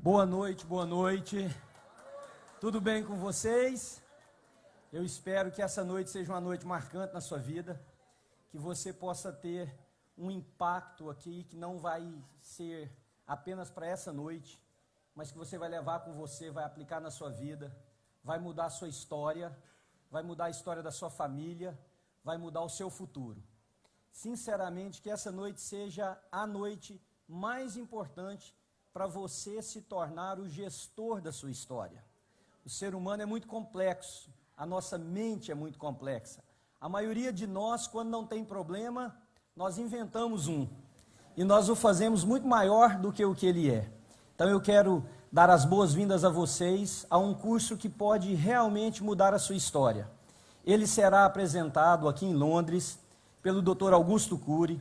Boa noite, boa noite. Tudo bem com vocês? Eu espero que essa noite seja uma noite marcante na sua vida, que você possa ter um impacto aqui que não vai ser apenas para essa noite, mas que você vai levar com você, vai aplicar na sua vida, vai mudar a sua história, vai mudar a história da sua família, vai mudar o seu futuro. Sinceramente, que essa noite seja a noite mais importante para você se tornar o gestor da sua história. O ser humano é muito complexo, a nossa mente é muito complexa. A maioria de nós, quando não tem problema, nós inventamos um. E nós o fazemos muito maior do que o que ele é. Então eu quero dar as boas-vindas a vocês a um curso que pode realmente mudar a sua história. Ele será apresentado aqui em Londres pelo Dr. Augusto Cury,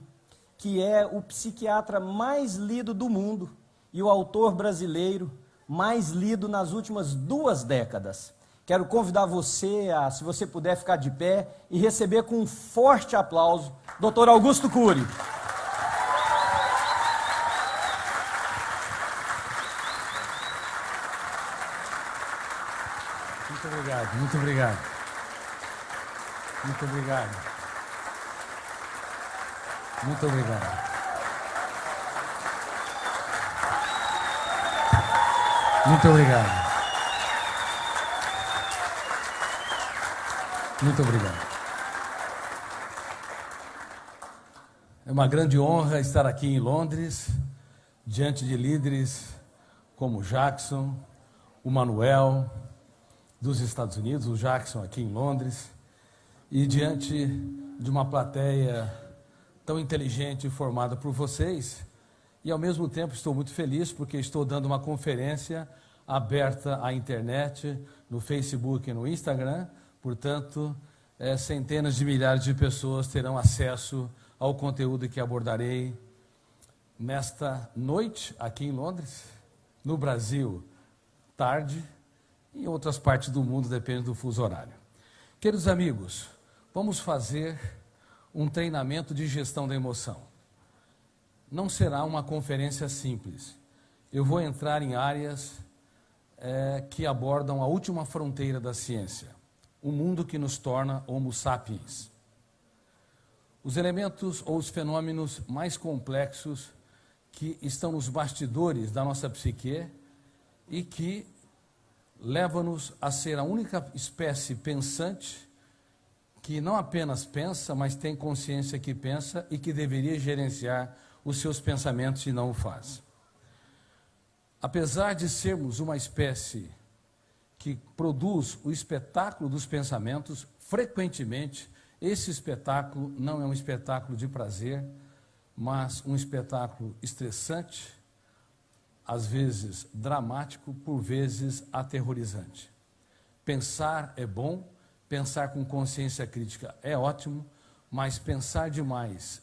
que é o psiquiatra mais lido do mundo e o autor brasileiro mais lido nas últimas 2 décadas. Quero convidar você se você puder ficar de pé e receber com um forte aplauso Dr. Augusto Cury. Muito obrigado, muito obrigado. Muito obrigado. Muito obrigado. Muito obrigado. Muito obrigado. É uma grande honra estar aqui em Londres, diante de líderes como o Jackson, o Manuel, dos Estados Unidos, o Jackson aqui em Londres, e diante de uma plateia tão inteligente e formada por vocês, e ao mesmo tempo estou muito feliz porque estou dando uma conferência aberta à internet, no Facebook e no Instagram, portanto, centenas de milhares de pessoas terão acesso ao conteúdo que abordarei nesta noite aqui em Londres, no Brasil, tarde, e em outras partes do mundo, depende do fuso horário. Queridos amigos, vamos fazer um treinamento de gestão da emoção. Não será uma conferência simples. Eu vou entrar em áreas que abordam a última fronteira da ciência, o mundo que nos torna Homo sapiens. Os elementos ou os fenômenos mais complexos que estão nos bastidores da nossa psique e que levam-nos a ser a única espécie pensante que não apenas pensa, mas tem consciência que pensa e que deveria gerenciar os seus pensamentos e não o faz. Apesar de sermos uma espécie que produz o espetáculo dos pensamentos, frequentemente esse espetáculo não é um espetáculo de prazer, mas um espetáculo estressante, às vezes dramático, por vezes aterrorizante. Pensar é bom, pensar com consciência crítica é ótimo, mas pensar demais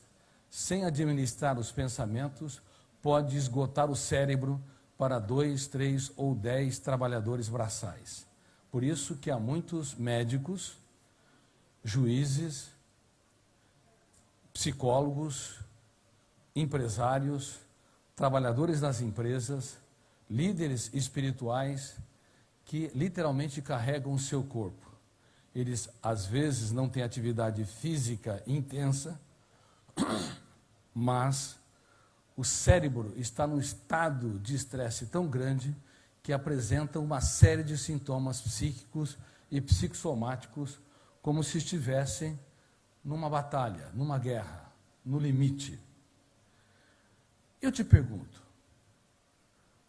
sem administrar os pensamentos pode esgotar o cérebro para 2, 3 ou 10 trabalhadores braçais. Por isso que há muitos médicos, juízes, psicólogos, empresários, trabalhadores das empresas, líderes espirituais que literalmente carregam o seu corpo. Eles, às vezes, não têm atividade física intensa, mas o cérebro está num estado de estresse tão grande que apresenta uma série de sintomas psíquicos e psicossomáticos como se estivessem numa batalha, numa guerra, no limite. Eu te pergunto,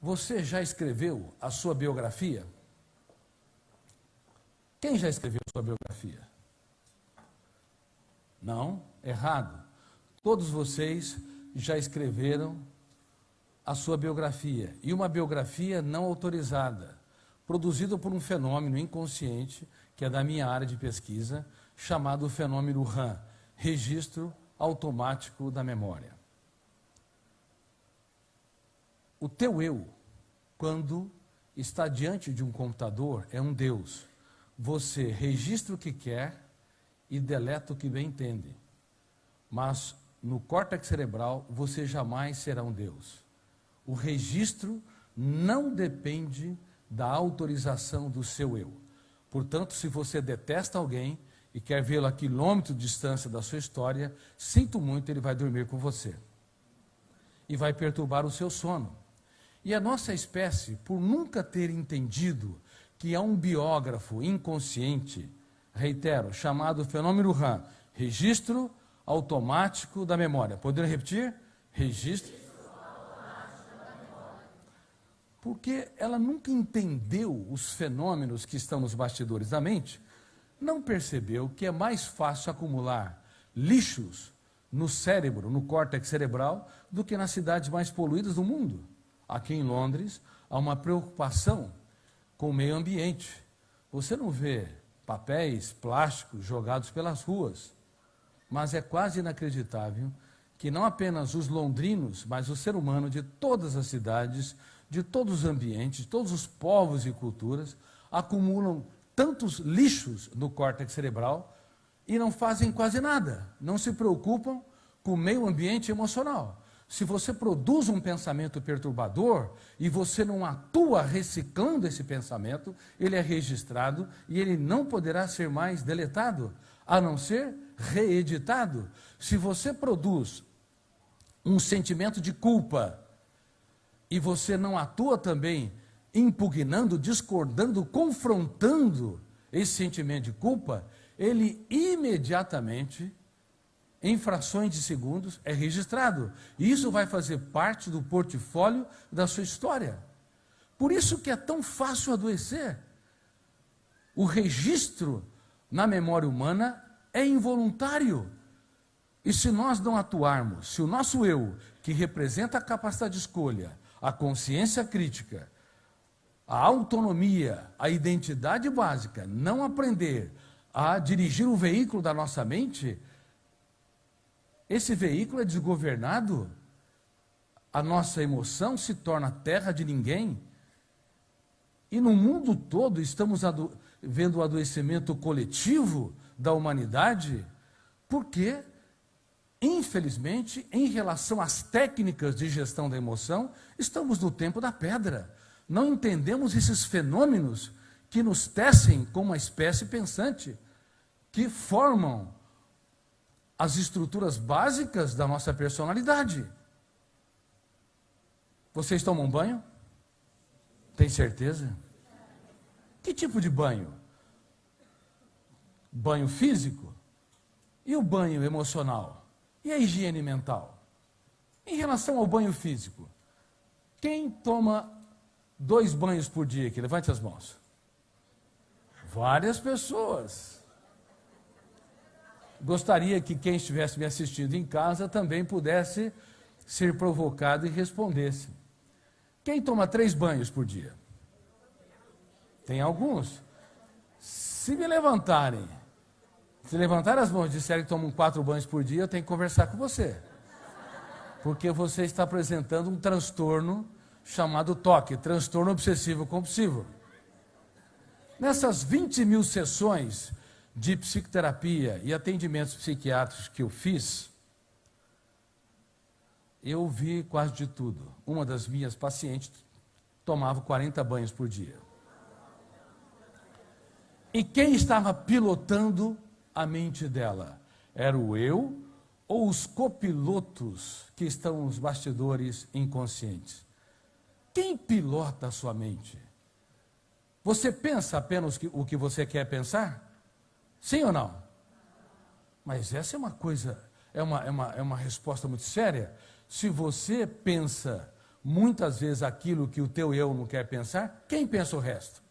você já escreveu a sua biografia? Quem já escreveu a sua biografia? Não? Errado. Todos vocês já escreveram a sua biografia, e uma biografia não autorizada, produzida por um fenômeno inconsciente, que é da minha área de pesquisa, chamado fenômeno RAM, Registro Automático da Memória. O teu eu, quando está diante de um computador, é um Deus. Você registra o que quer e deleta o que bem entende. Mas no córtex cerebral, você jamais será um Deus. O registro não depende da autorização do seu eu. Portanto, se você detesta alguém e quer vê-lo a quilômetros de distância da sua história, sinto muito, ele vai dormir com você. E vai perturbar o seu sono. E a nossa espécie, por nunca ter entendido que há um biógrafo inconsciente, reitero, chamado fenômeno RAM, registro automático da memória. Poderiam repetir? Registro automático da memória. Porque ela nunca entendeu os fenômenos que estão nos bastidores da mente, não percebeu que é mais fácil acumular lixos no cérebro, no córtex cerebral, do que nas cidades mais poluídas do mundo. Aqui em Londres, há uma preocupação com o meio ambiente. Você não vê papéis plásticos jogados pelas ruas, mas é quase inacreditável que não apenas os londrinos, mas o ser humano de todas as cidades, de todos os ambientes, de todos os povos e culturas, acumulam tantos lixos no córtex cerebral e não fazem quase nada, não se preocupam com o meio ambiente emocional. Se você produz um pensamento perturbador e você não atua reciclando esse pensamento, ele é registrado e ele não poderá ser mais deletado, a não ser reeditado. Se você produz um sentimento de culpa e você não atua também impugnando, discordando, confrontando esse sentimento de culpa, ele imediatamente, em frações de segundos, é registrado. E isso vai fazer parte do portfólio da sua história. Por isso que é tão fácil adoecer. O registro na memória humana é involuntário. E se nós não atuarmos, se o nosso eu, que representa a capacidade de escolha, a consciência crítica, a autonomia, a identidade básica, não aprender a dirigir o veículo da nossa mente, esse veículo é desgovernado, a nossa emoção se torna terra de ninguém, e no mundo todo estamos vendo o adoecimento coletivo da humanidade, porque, infelizmente, em relação às técnicas de gestão da emoção, estamos no tempo da pedra. Não entendemos esses fenômenos que nos tecem como uma espécie pensante, que formam as estruturas básicas da nossa personalidade. Vocês tomam banho? Tem certeza? Que tipo de banho? Banho físico? E o banho emocional? E a higiene mental? Em relação ao banho físico, quem toma 2 banhos por dia aqui? Levante as mãos. Várias pessoas. Gostaria que quem estivesse me assistindo em casa também pudesse ser provocado e respondesse. Quem toma 3 banhos por dia? Tem alguns. Se levantarem as mãos e disserem que tomam 4 banhos por dia, eu tenho que conversar com você. Porque você está apresentando um transtorno chamado TOC, transtorno obsessivo compulsivo. Nessas 20 mil sessões de psicoterapia e atendimentos psiquiátricos que eu fiz, eu vi quase de tudo. Uma das minhas pacientes tomava 40 banhos por dia. E quem estava pilotando a mente dela? Era o eu ou os copilotos que estão nos bastidores inconscientes? Quem pilota a sua mente? Você pensa apenas o que você quer pensar? Sim ou não? Mas essa é uma coisa, é uma resposta muito séria. Se você pensa muitas vezes aquilo que o teu eu não quer pensar, quem pensa o resto?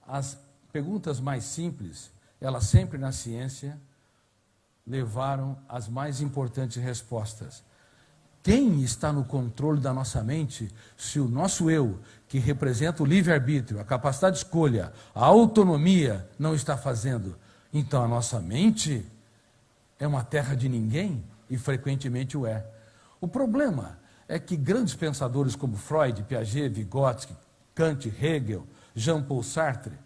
As perguntas mais simples, elas sempre na ciência levaram às mais importantes respostas. Quem está no controle da nossa mente se o nosso eu, que representa o livre-arbítrio, a capacidade de escolha, a autonomia, não está fazendo? Então a nossa mente é uma terra de ninguém e frequentemente o é. O problema é que grandes pensadores como Freud, Piaget, Vygotsky, Kant, Hegel, Jean-Paul Sartre,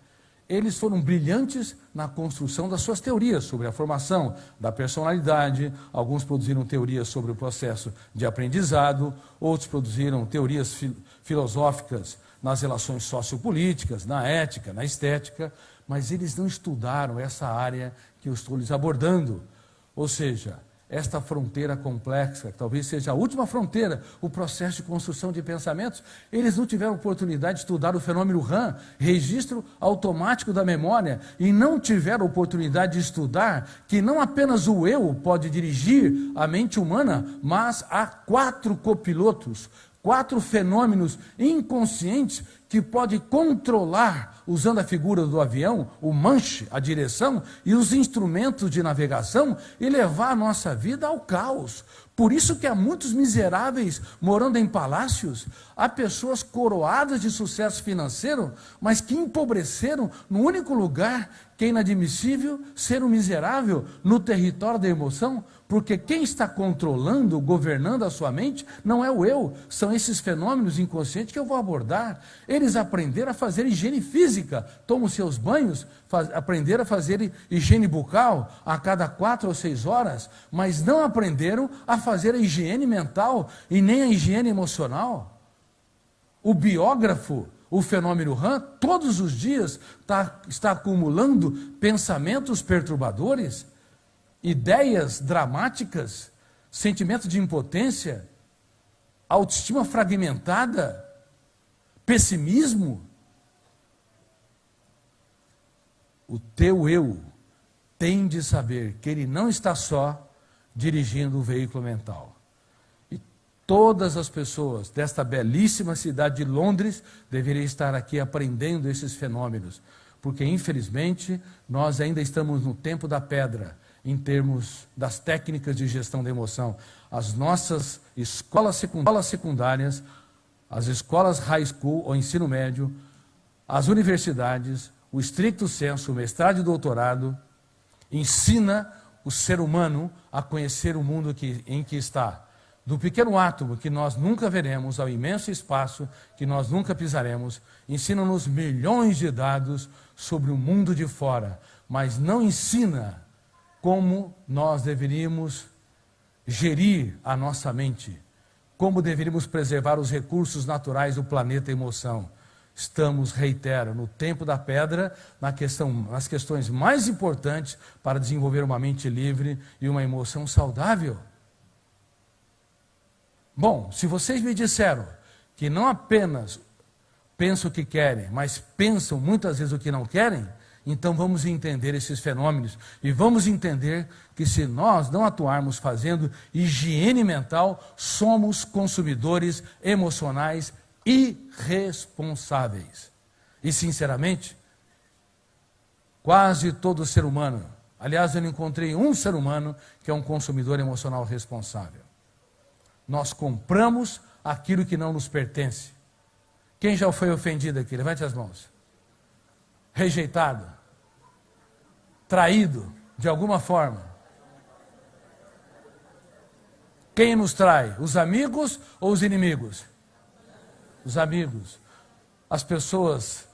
eles foram brilhantes na construção das suas teorias sobre a formação da personalidade. Alguns produziram teorias sobre o processo de aprendizado, outros produziram teorias filosóficas nas relações sociopolíticas, na ética, na estética, mas eles não estudaram essa área que eu estou lhes abordando. Ou seja, esta fronteira complexa, que talvez seja a última fronteira, o processo de construção de pensamentos, eles não tiveram oportunidade de estudar o fenômeno RAM, registro automático da memória, e não tiveram oportunidade de estudar que não apenas o eu pode dirigir a mente humana, mas há 4 copilotos, 4 fenômenos inconscientes que pode controlar, usando a figura do avião, o manche, a direção e os instrumentos de navegação, e levar a nossa vida ao caos. Por isso que há muitos miseráveis morando em palácios, há pessoas coroadas de sucesso financeiro, mas que empobreceram no único lugar que é inadmissível ser um miserável, no território da emoção, porque quem está controlando, governando a sua mente, não é o eu, são esses fenômenos inconscientes que eu vou abordar. Eles aprenderam a fazer higiene física, tomam seus banhos, aprenderam a fazer higiene bucal a cada 4 ou 6 horas, mas não aprenderam a fazer a higiene mental e nem a higiene emocional. O biógrafo, o fenômeno RAM, todos os dias está acumulando pensamentos perturbadores, ideias dramáticas, sentimento de impotência, autoestima fragmentada, pessimismo. O teu eu tem de saber que ele não está só dirigindo o veículo mental. E todas as pessoas desta belíssima cidade de Londres deveriam estar aqui aprendendo esses fenômenos, porque infelizmente nós ainda estamos no tempo da pedra, em termos das técnicas de gestão da emoção. As nossas escolas secundárias, as escolas high school ou ensino médio, as universidades, o stricto sensu, o mestrado e doutorado, ensina o ser humano a conhecer o mundo em que está. Do pequeno átomo que nós nunca veremos ao imenso espaço que nós nunca pisaremos, ensina-nos milhões de dados sobre o mundo de fora, mas não ensina como nós deveríamos gerir a nossa mente, como deveríamos preservar os recursos naturais do planeta emoção. Estamos, reitero, no tempo da pedra, nas questões mais importantes para desenvolver uma mente livre e uma emoção saudável. Bom, se vocês me disseram que não apenas pensam o que querem, mas pensam muitas vezes o que não querem, então vamos entender esses fenômenos e vamos entender que se nós não atuarmos fazendo higiene mental, somos consumidores emocionais irresponsáveis. E sinceramente, quase todo ser humano, aliás, eu não encontrei um ser humano que é um consumidor emocional responsável. Nós compramos aquilo que não nos pertence. Quem já foi ofendido aqui? Levante as mãos. Rejeitado, traído de alguma forma. Quem nos trai? Os amigos ou os inimigos? Os amigos. As pessoas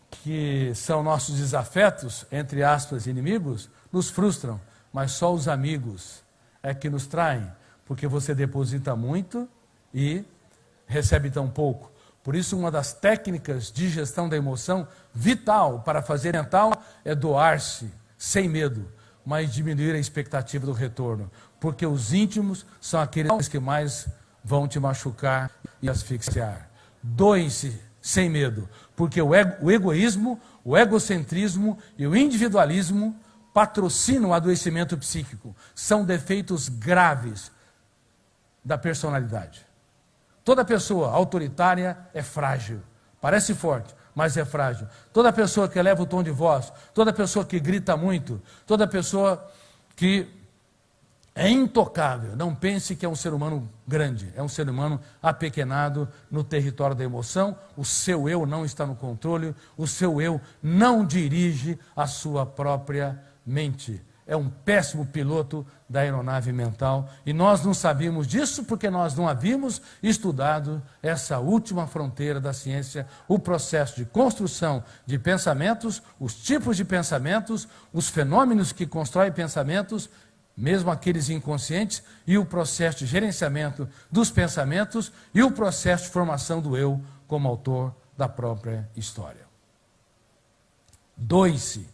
que são nossos desafetos, entre aspas, inimigos, nos frustram, mas só os amigos é que nos traem, porque você deposita muito e recebe tão pouco. Por isso, uma das técnicas de gestão da emoção vital para fazer mental é doar-se sem medo, mas diminuir a expectativa do retorno, porque os íntimos são aqueles que mais vão te machucar e asfixiar. Doem-se sem medo, porque o egoísmo, o egocentrismo e o individualismo patrocinam o adoecimento psíquico. São defeitos graves da personalidade. Toda pessoa autoritária é frágil, parece forte, mas é frágil. Toda pessoa que eleva o tom de voz, toda pessoa que grita muito, toda pessoa que é intocável, não pense que é um ser humano grande, é um ser humano apequenado no território da emoção. O seu eu não está no controle, o seu eu não dirige a sua própria mente. é um péssimo piloto da aeronave mental, e nós não sabíamos disso porque nós não havíamos estudado essa última fronteira da ciência, o processo de construção de pensamentos, os tipos de pensamentos, os fenômenos que constroem pensamentos, mesmo aqueles inconscientes, e o processo de gerenciamento dos pensamentos e o processo de formação do eu como autor da própria história. Doe-se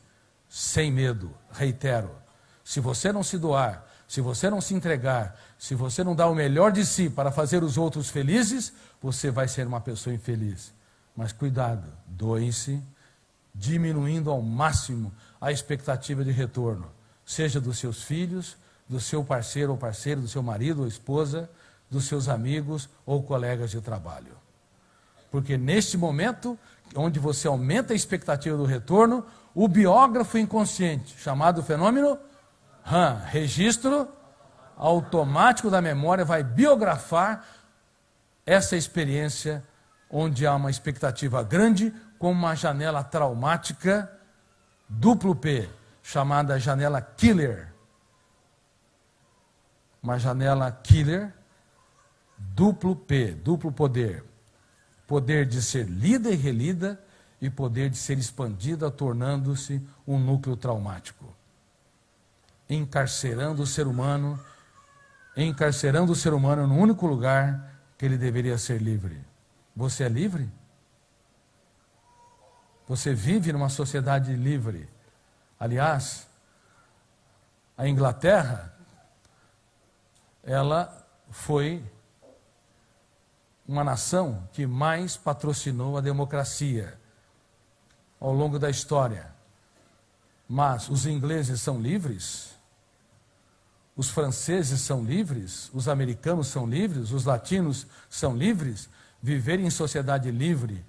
sem medo, reitero. Se você não se doar, se você não se entregar, se você não dar o melhor de si para fazer os outros felizes, você vai ser uma pessoa infeliz. Mas cuidado, doe-se, diminuindo ao máximo a expectativa de retorno, seja dos seus filhos, do seu parceiro ou parceira, do seu marido ou esposa, dos seus amigos ou colegas de trabalho. Porque neste momento, onde você aumenta a expectativa do retorno, o biógrafo inconsciente, chamado fenômeno RAM, registro automático da memória, vai biografar essa experiência onde há uma expectativa grande, com uma janela traumática duplo P, chamada janela killer. Uma janela killer, duplo P, duplo poder. Poder de ser lida e relida e poder de ser expandida, tornando-se um núcleo traumático. Encarcerando o ser humano no único lugar que ele deveria ser livre. Você é livre? Você vive numa sociedade livre. Aliás, a Inglaterra, ela foi uma nação que mais patrocinou a democracia ao longo da história. Mas os ingleses são livres? Os franceses são livres? Os americanos são livres? Os latinos são livres? Viver em sociedade livre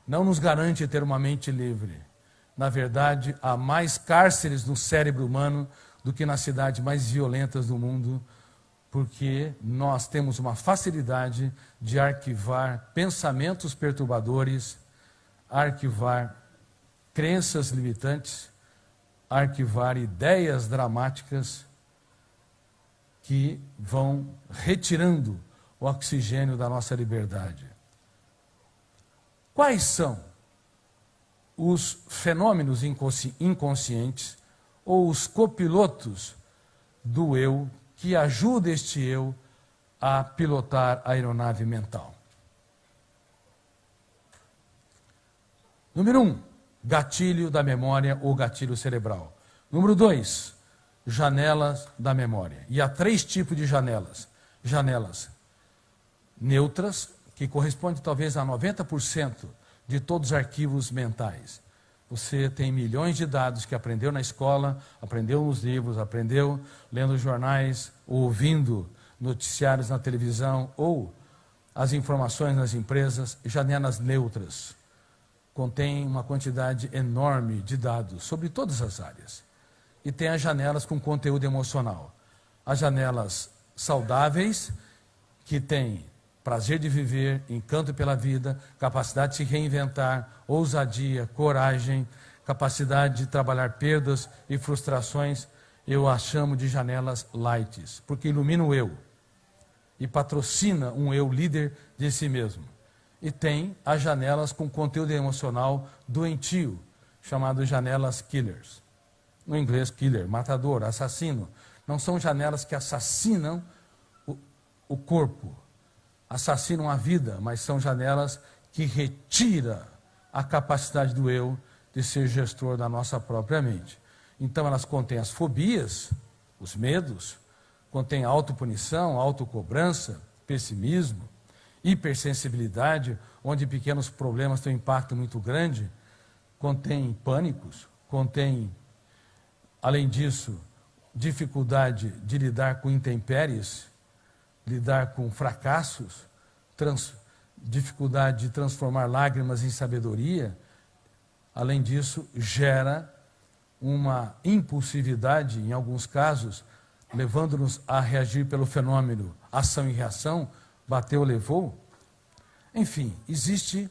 não nos garante ter uma mente livre. Na verdade, há mais cárceres no cérebro humano do que nas cidades mais violentas do mundo, porque nós temos uma facilidade de arquivar pensamentos perturbadores, arquivar crenças limitantes, arquivar ideias dramáticas que vão retirando o oxigênio da nossa liberdade. Quais são os fenômenos inconscientes ou os copilotos do eu que ajudam este eu a pilotar a aeronave mental? Número 1, gatilho da memória ou gatilho cerebral. Número 2, janelas da memória. E há 3 tipos de janelas. Janelas neutras, que correspondem talvez a 90% de todos os arquivos mentais. Você tem milhões de dados que aprendeu na escola, aprendeu nos livros, aprendeu lendo jornais, ouvindo noticiários na televisão, ou as informações nas empresas. Janelas neutras contêm uma quantidade enorme de dados sobre todas as áreas. E tem as janelas com conteúdo emocional. As janelas saudáveis, que têm prazer de viver, encanto pela vida, capacidade de se reinventar, ousadia, coragem, capacidade de trabalhar perdas e frustrações, eu as chamo de janelas light, porque ilumina o eu e patrocina um eu líder de si mesmo. E tem as janelas com conteúdo emocional doentio, chamadas janelas killers. No inglês, killer, matador, assassino. Não são janelas que assassinam o corpo, assassinam a vida, mas são janelas que retiram a capacidade do eu de ser gestor da nossa própria mente. Então elas contêm as fobias, os medos, contêm autopunição, autocobrança, pessimismo, hipersensibilidade, onde pequenos problemas têm um impacto muito grande, contém pânicos, contém, além disso, dificuldade de lidar com intempéries, lidar com fracassos, dificuldade de transformar lágrimas em sabedoria. Além disso, gera uma impulsividade, em alguns casos, levando-nos a reagir pelo fenômeno ação e reação, bateu, levou. Enfim, existe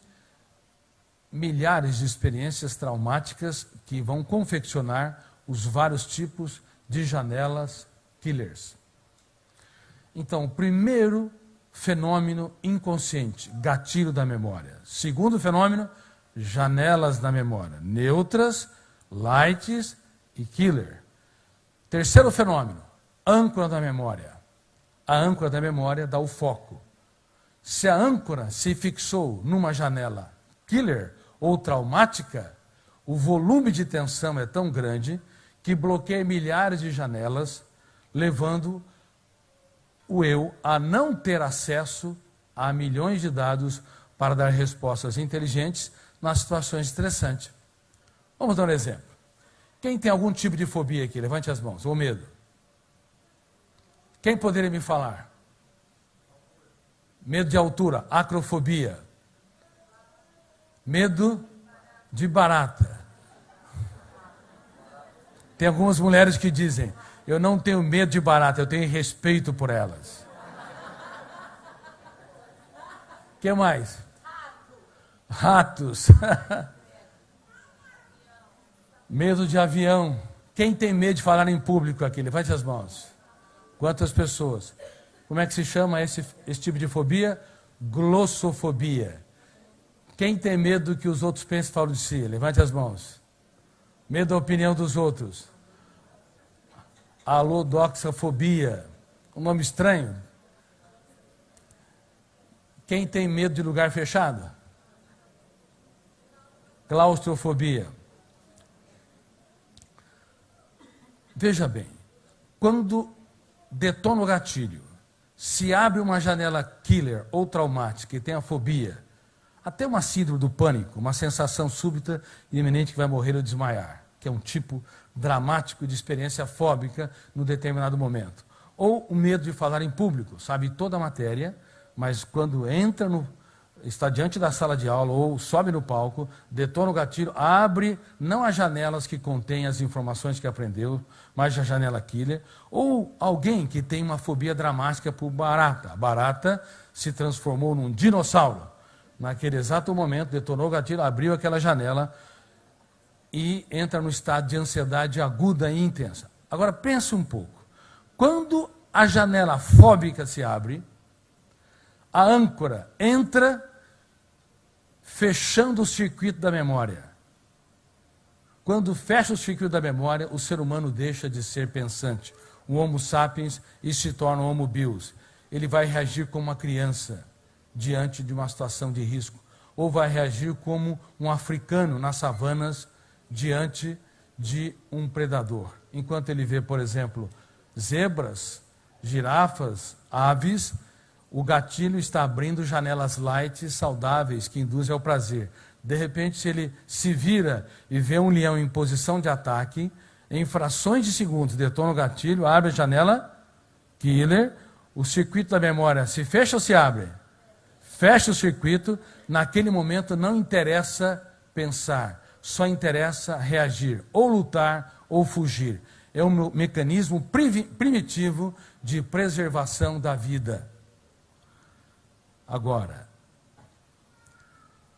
milhares de experiências traumáticas que vão confeccionar os vários tipos de janelas killers. Então, o primeiro fenômeno inconsciente, gatilho da memória. Segundo fenômeno, janelas da memória, neutras, lights e killer. Terceiro fenômeno, âncora da memória. A âncora da memória dá o foco. Se a âncora se fixou numa janela killer ou traumática, o volume de tensão é tão grande que bloqueia milhares de janelas, levando o eu a não ter acesso a milhões de dados para dar respostas inteligentes nas situações estressantes. Vamos dar um exemplo. Quem tem algum tipo de fobia aqui? Levante as mãos. Ou medo. Quem poderia me falar? Medo de altura, acrofobia. Medo de barata. Tem algumas mulheres que dizem, eu não tenho medo de barata, eu tenho respeito por elas. O que mais? Ratos. Medo de avião. Quem tem medo de falar em público aqui? Levante as mãos. Quantas pessoas? Como é que se chama esse tipo de fobia? Glossofobia. Quem tem medo do que os outros pensam e falam de si? Levante as mãos. Medo da opinião dos outros. Alodoxafobia. Um nome estranho. Quem tem medo de lugar fechado? Claustrofobia. Veja bem, quando detona o gatilho, se abre uma janela killer ou traumática e tem a fobia, até uma síndrome do pânico, uma sensação súbita e iminente que vai morrer ou desmaiar, que é um tipo dramático de experiência fóbica num determinado momento. Ou o medo de falar em público, sabe toda a matéria, mas quando está diante da sala de aula ou sobe no palco, detona o gatilho, abre não as janelas que contêm as informações que aprendeu, mas a janela killer, ou alguém que tem uma fobia dramática por barata. A barata se transformou num dinossauro. Naquele exato momento, detonou o gatilho, abriu aquela janela e entra no estado de ansiedade aguda e intensa. Agora, pense um pouco. Quando a janela fóbica se abre, a âncora entra fechando o circuito da memória. Quando fecha o circuito da memória, o ser humano deixa de ser pensante, um homo sapiens, e se torna um homo bios. Ele vai reagir como uma criança diante de uma situação de risco, ou vai reagir como um africano nas savanas diante de um predador. Enquanto ele vê, por exemplo, zebras, girafas, aves, o gatilho está abrindo janelas light saudáveis que induzem ao prazer. De repente, se ele se vira e vê um leão em posição de ataque, em frações de segundos detona o gatilho, abre a janela killer, o circuito da memória se fecha ou se abre? Fecha o circuito, naquele momento não interessa pensar, só interessa reagir, ou lutar ou fugir. É um mecanismo primitivo de preservação da vida. Agora,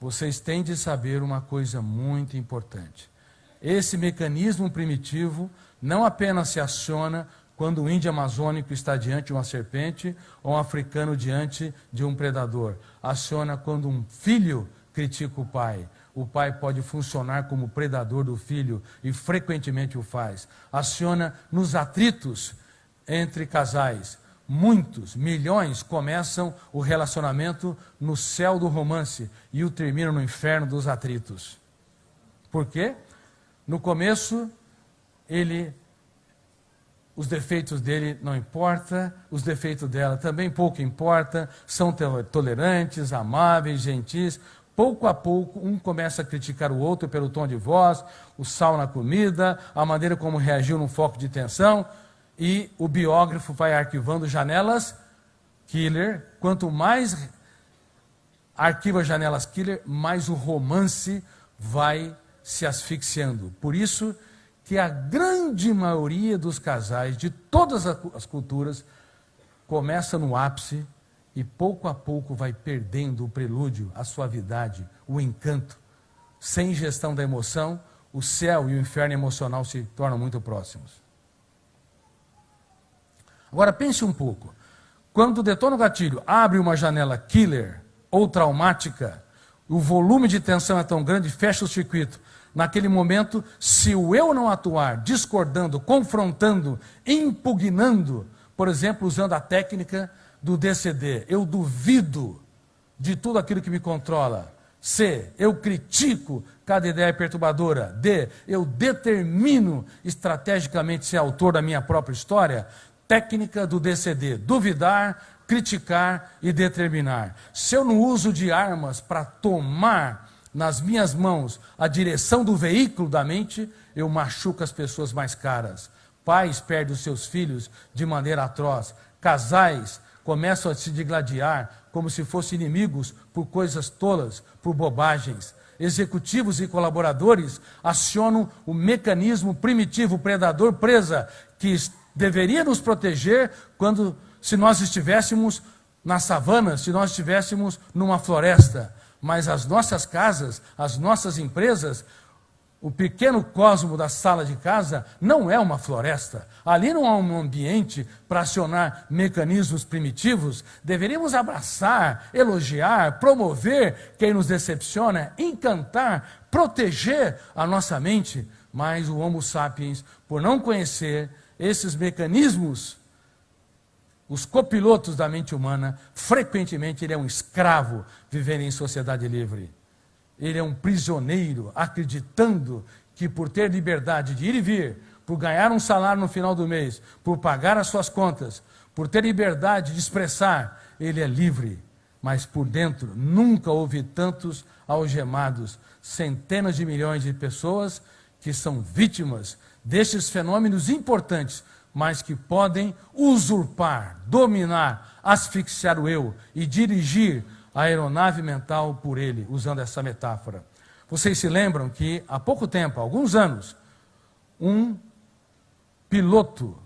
vocês têm de saber uma coisa muito importante. Esse mecanismo primitivo não apenas se aciona quando o índio amazônico está diante de uma serpente ou um africano diante de um predador. Aciona quando um filho critica o pai. O pai pode funcionar como predador do filho e frequentemente o faz. Aciona nos atritos entre casais. Muitos, milhões, começam o relacionamento no céu do romance e o terminam no inferno dos atritos. Por quê? No começo, os defeitos dele não importam, os defeitos dela também pouco importa, são tolerantes, amáveis, gentis. Pouco a pouco, um começa a criticar o outro pelo tom de voz, o sal na comida, a maneira como reagiu num foco de tensão, e o biógrafo vai arquivando janelas killer. Quanto mais arquiva janelas killer, mais o romance vai se asfixiando. Por isso que a grande maioria dos casais de todas as culturas começa no ápice e pouco a pouco vai perdendo o prelúdio, a suavidade, o encanto. Sem gestão da emoção, o céu e o inferno emocional se tornam muito próximos. Agora pense um pouco. Quando detona o gatilho, abre uma janela killer ou traumática, o volume de tensão é tão grande, fecha o circuito. Naquele momento, se o eu não atuar, discordando, confrontando, impugnando, por exemplo, usando a técnica do DCD, eu duvido de tudo aquilo que me controla. C, eu critico cada ideia perturbadora. D, eu determino estrategicamente ser autor da minha própria história. Técnica do DCD, duvidar, criticar e determinar. Se eu não uso de armas para tomar nas minhas mãos a direção do veículo da mente, eu machuco as pessoas mais caras. Pais perdem os seus filhos de maneira atroz. Casais começam a se digladiar como se fossem inimigos por coisas tolas, por bobagens. Executivos e colaboradores acionam o mecanismo primitivo predador-presa que deveria nos proteger se nós estivéssemos na savana, se nós estivéssemos numa floresta. Mas as nossas casas, as nossas empresas, o pequeno cosmo da sala de casa não é uma floresta. Ali não há um ambiente para acionar mecanismos primitivos. Deveríamos abraçar, elogiar, promover quem nos decepciona, encantar, proteger a nossa mente. Mas o Homo sapiens, por não conhecer esses mecanismos, os copilotos da mente humana, frequentemente ele é um escravo vivendo em sociedade livre. Ele é um prisioneiro, acreditando que por ter liberdade de ir e vir, por ganhar um salário no final do mês, por pagar as suas contas, por ter liberdade de expressar, ele é livre. Mas por dentro nunca houve tantos algemados, centenas de milhões de pessoas que são vítimas destes fenômenos importantes, mas que podem usurpar, dominar, asfixiar o eu e dirigir a aeronave mental por ele, usando essa metáfora. Vocês se lembram que há pouco tempo, há alguns anos, um piloto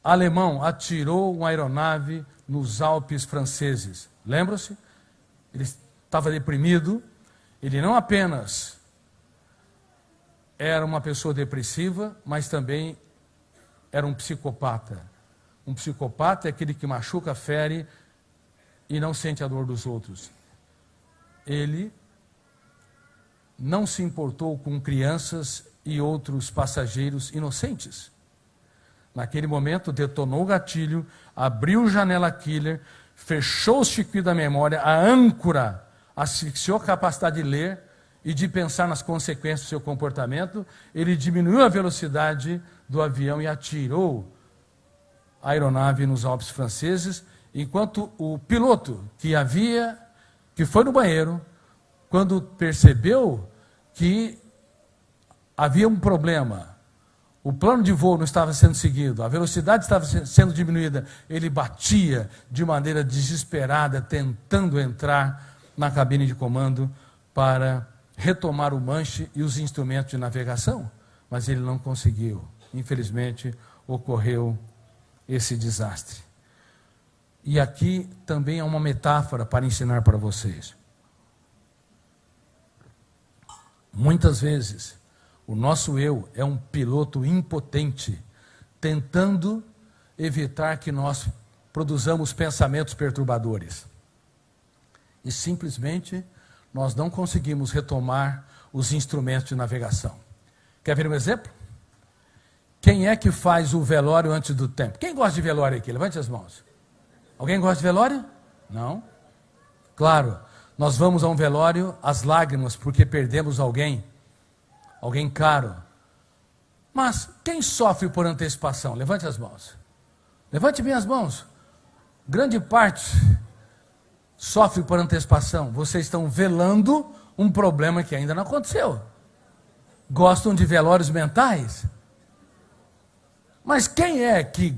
alemão atirou uma aeronave nos Alpes franceses. Lembram-se? Ele estava deprimido, ele não apenas era uma pessoa depressiva, mas também era um psicopata. Um psicopata é aquele que machuca, fere e não sente a dor dos outros. Ele não se importou com crianças e outros passageiros inocentes. Naquele momento, detonou o gatilho, abriu a janela killer, fechou o circuito da memória, a âncora, asfixiou a capacidade de ler e de pensar nas consequências do seu comportamento. Ele diminuiu a velocidade do avião e atirou a aeronave nos Alpes franceses, enquanto o piloto que foi no banheiro, quando percebeu que havia um problema, o plano de voo não estava sendo seguido, a velocidade estava sendo diminuída, ele batia de maneira desesperada, tentando entrar na cabine de comando para retomar o manche e os instrumentos de navegação, mas ele não conseguiu. Infelizmente, ocorreu esse desastre. E aqui também há uma metáfora para ensinar para vocês. Muitas vezes, o nosso eu é um piloto impotente, tentando evitar que nós produzamos pensamentos perturbadores. E simplesmente nós não conseguimos retomar os instrumentos de navegação. Quer ver um exemplo? Quem é que faz o velório antes do tempo? Quem gosta de velório aqui? Levante as mãos. Alguém gosta de velório? Não? Claro, nós vamos a um velório às lágrimas porque perdemos alguém caro. Mas quem sofre por antecipação? Levante as mãos. Levante bem as mãos. Grande parte sofre por antecipação. Vocês estão velando um problema que ainda não aconteceu. Gostam de velórios mentais? Mas quem é que,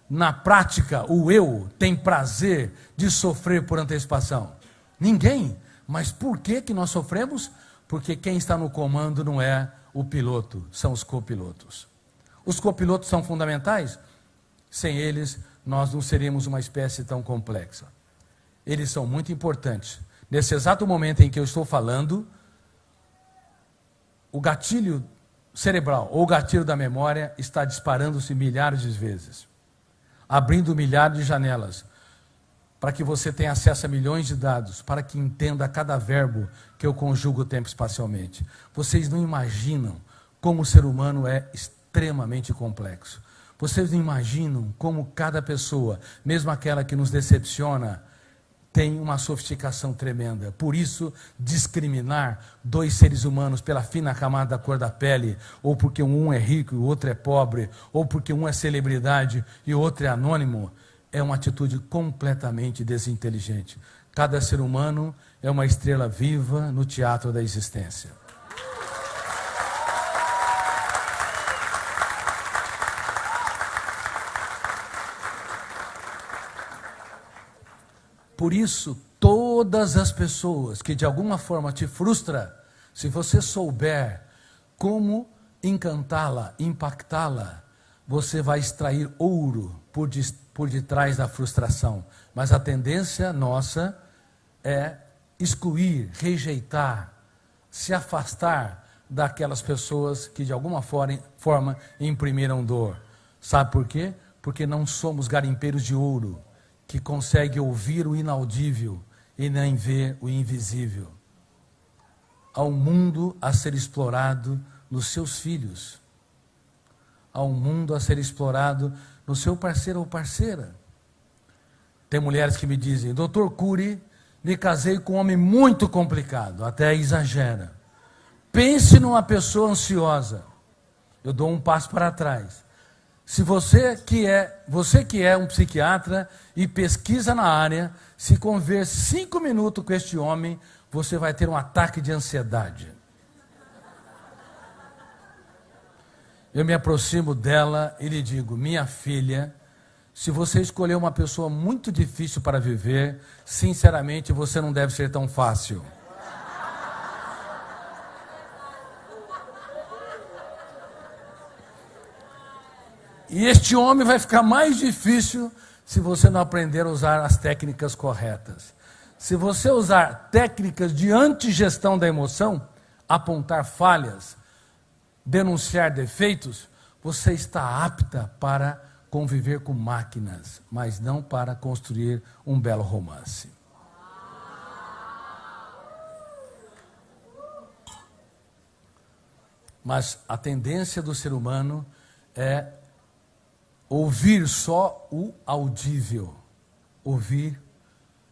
na prática, o eu tem prazer de sofrer por antecipação? Ninguém. Mas por que nós sofremos? Porque quem está no comando não é o piloto, são os copilotos. Os copilotos são fundamentais? Sem eles, nós não seríamos uma espécie tão complexa. Eles são muito importantes. Nesse exato momento em que eu estou falando, o gatilho cerebral ou o gatilho da memória está disparando-se milhares de vezes. abrindo milhares de janelas, para que você tenha acesso a milhões de dados, para que entenda cada verbo que eu conjugo tempo espacialmente. Vocês não imaginam como o ser humano é extremamente complexo. Vocês não imaginam como cada pessoa, mesmo aquela que nos decepciona, tem uma sofisticação tremenda. Por isso, discriminar dois seres humanos pela fina camada da cor da pele, ou porque um é rico e o outro é pobre, ou porque um é celebridade e o outro é anônimo, é uma atitude completamente desinteligente. Cada ser humano é uma estrela viva no teatro da existência. Por isso, todas as pessoas que de alguma forma te frustram, se você souber como encantá-la, impactá-la, você vai extrair ouro por detrás da frustração. Mas a tendência nossa é excluir, rejeitar, se afastar daquelas pessoas que de alguma forma imprimiram dor. Sabe por quê? Porque não somos garimpeiros de ouro, que consegue ouvir o inaudível e nem ver o invisível. Há um mundo a ser explorado nos seus filhos. Há um mundo a ser explorado no seu parceiro ou parceira. Tem mulheres que me dizem: Dr. Cury, me casei com um homem muito complicado, até exagera. Pense numa pessoa ansiosa. Eu dou um passo para trás. Se você que é um psiquiatra e pesquisa na área, se conviver 5 minutos com este homem, você vai ter um ataque de ansiedade. Eu me aproximo dela e lhe digo: minha filha, se você escolher uma pessoa muito difícil para viver, sinceramente você não deve ser tão fácil. E este homem vai ficar mais difícil se você não aprender a usar as técnicas corretas. Se você usar técnicas de antigestão da emoção, apontar falhas, denunciar defeitos, você está apta para conviver com máquinas, mas não para construir um belo romance. Mas a tendência do ser humano é ouvir só o audível, ouvir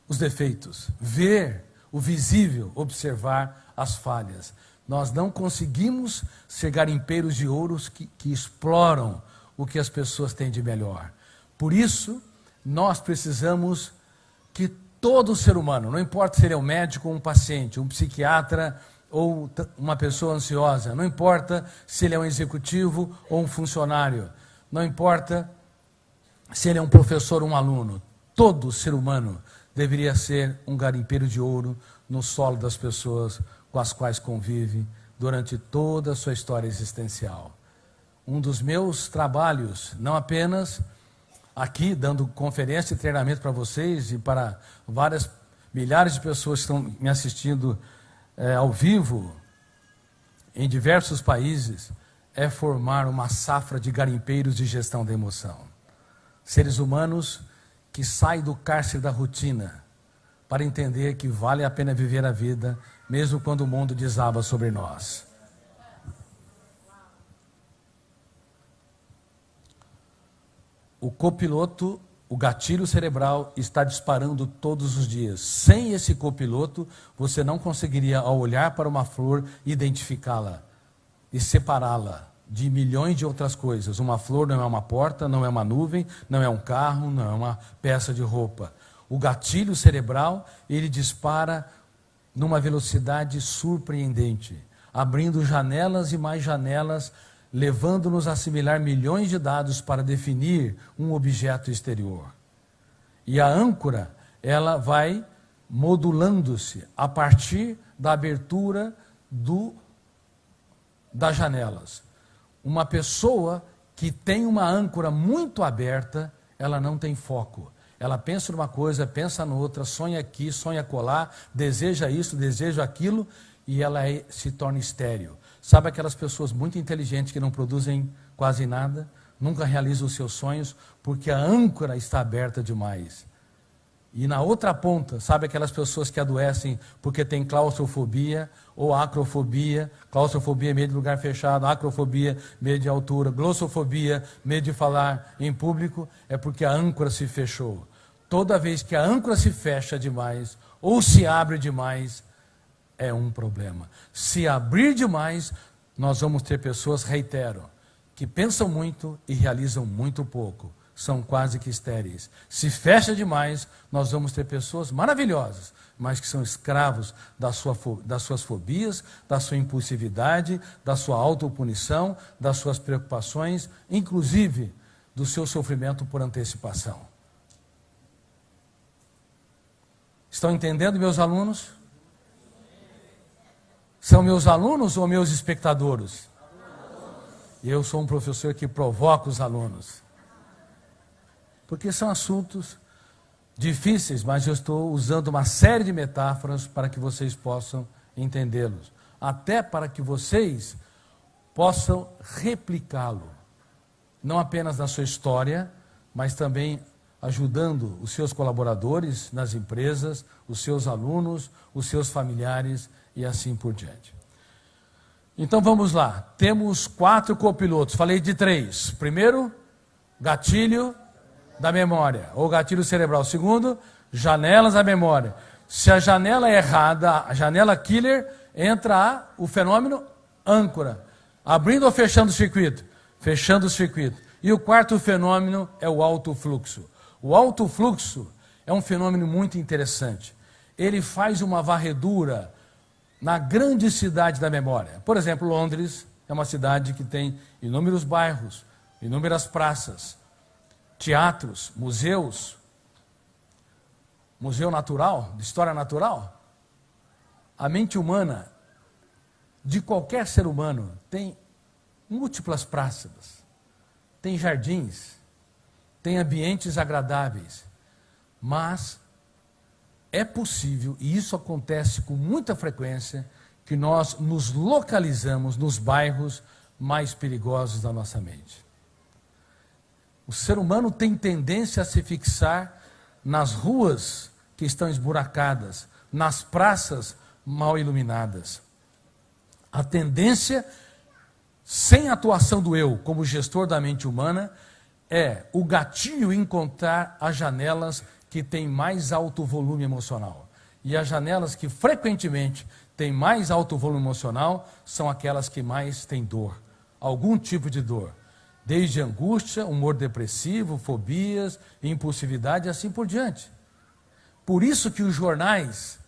os defeitos, ver o visível, observar as falhas. Nós não conseguimos ser garimpeiros de ouros que exploram o que as pessoas têm de melhor. Por isso, nós precisamos que todo ser humano, não importa se ele é um médico ou um paciente, um psiquiatra ou uma pessoa ansiosa, não importa se ele é um executivo ou um funcionário, não importa se ele é um professor ou um aluno, todo ser humano deveria ser um garimpeiro de ouro no solo das pessoas com as quais convive durante toda a sua história existencial. Um dos meus trabalhos, não apenas aqui dando conferência e treinamento para vocês e para várias milhares de pessoas que estão me assistindo ao vivo em diversos países, é formar uma safra de garimpeiros de gestão da emoção. Seres humanos que saem do cárcere da rotina para entender que vale a pena viver a vida, mesmo quando o mundo desaba sobre nós. O copiloto, o gatilho cerebral, está disparando todos os dias. Sem esse copiloto, você não conseguiria, ao olhar para uma flor, identificá-la e separá-la de milhões de outras coisas. Uma flor não é uma porta, não é uma nuvem, não é um carro, não é uma peça de roupa. O gatilho cerebral, ele dispara numa velocidade surpreendente, abrindo janelas e mais janelas, levando-nos a assimilar milhões de dados para definir um objeto exterior. E a âncora, ela vai modulando-se a partir da abertura das janelas. Uma pessoa que tem uma âncora muito aberta, ela não tem foco. Ela pensa numa coisa, pensa noutra, sonha aqui, sonha acolá, deseja isso, deseja aquilo, e ela se torna estéril. Sabe aquelas pessoas muito inteligentes que não produzem quase nada? nunca realizam os seus sonhos, porque a âncora está aberta demais. E na outra ponta, sabe aquelas pessoas que adoecem porque tem claustrofobia ou acrofobia? Claustrofobia, medo de lugar fechado, acrofobia, medo de altura, glossofobia, medo de falar em público, é porque a âncora se fechou. Toda vez que a âncora se fecha demais ou se abre demais, é um problema. Se abrir demais, nós vamos ter pessoas, reitero, que pensam muito e realizam muito pouco. São quase que estéreis. Se fecha demais, nós vamos ter pessoas maravilhosas, mas que são escravos das suas fobias, da sua impulsividade, da sua autopunição, das suas preocupações, inclusive do seu sofrimento por antecipação. Estão entendendo, meus alunos? São meus alunos ou meus espectadores? Eu sou um professor que provoca os alunos. Porque são assuntos difíceis, mas eu estou usando uma série de metáforas para que vocês possam entendê-los. Até para que vocês possam replicá-lo. Não apenas na sua história, mas também ajudando os seus colaboradores nas empresas, os seus alunos, os seus familiares e assim por diante. Então vamos lá. Temos 4 copilotos. Falei de 3. Primeiro, gatilho da memória, ou gatilho cerebral. Segundo, janelas da memória. Se a janela é errada, a janela killer, entra o fenômeno âncora. Abrindo ou fechando o circuito? Fechando o circuito. E o quarto fenômeno é o alto fluxo. O alto fluxo é um fenômeno muito interessante. Ele faz uma varredura na grande cidade da memória. Por exemplo, Londres é uma cidade que tem inúmeros bairros, inúmeras praças, teatros, museus, museu natural, de história natural. A mente humana, de qualquer ser humano, tem múltiplas praças, tem jardins, tem ambientes agradáveis, mas é possível, e isso acontece com muita frequência, que nós nos localizamos nos bairros mais perigosos da nossa mente. O ser humano tem tendência a se fixar nas ruas que estão esburacadas, nas praças mal iluminadas. A tendência, sem atuação do eu, como gestor da mente humana, é o gatilho encontrar as janelas que têm mais alto volume emocional. E as janelas que frequentemente têm mais alto volume emocional são aquelas que mais têm dor, algum tipo de dor. Desde angústia, humor depressivo, fobias, impulsividade e assim por diante. Por isso que os jornais,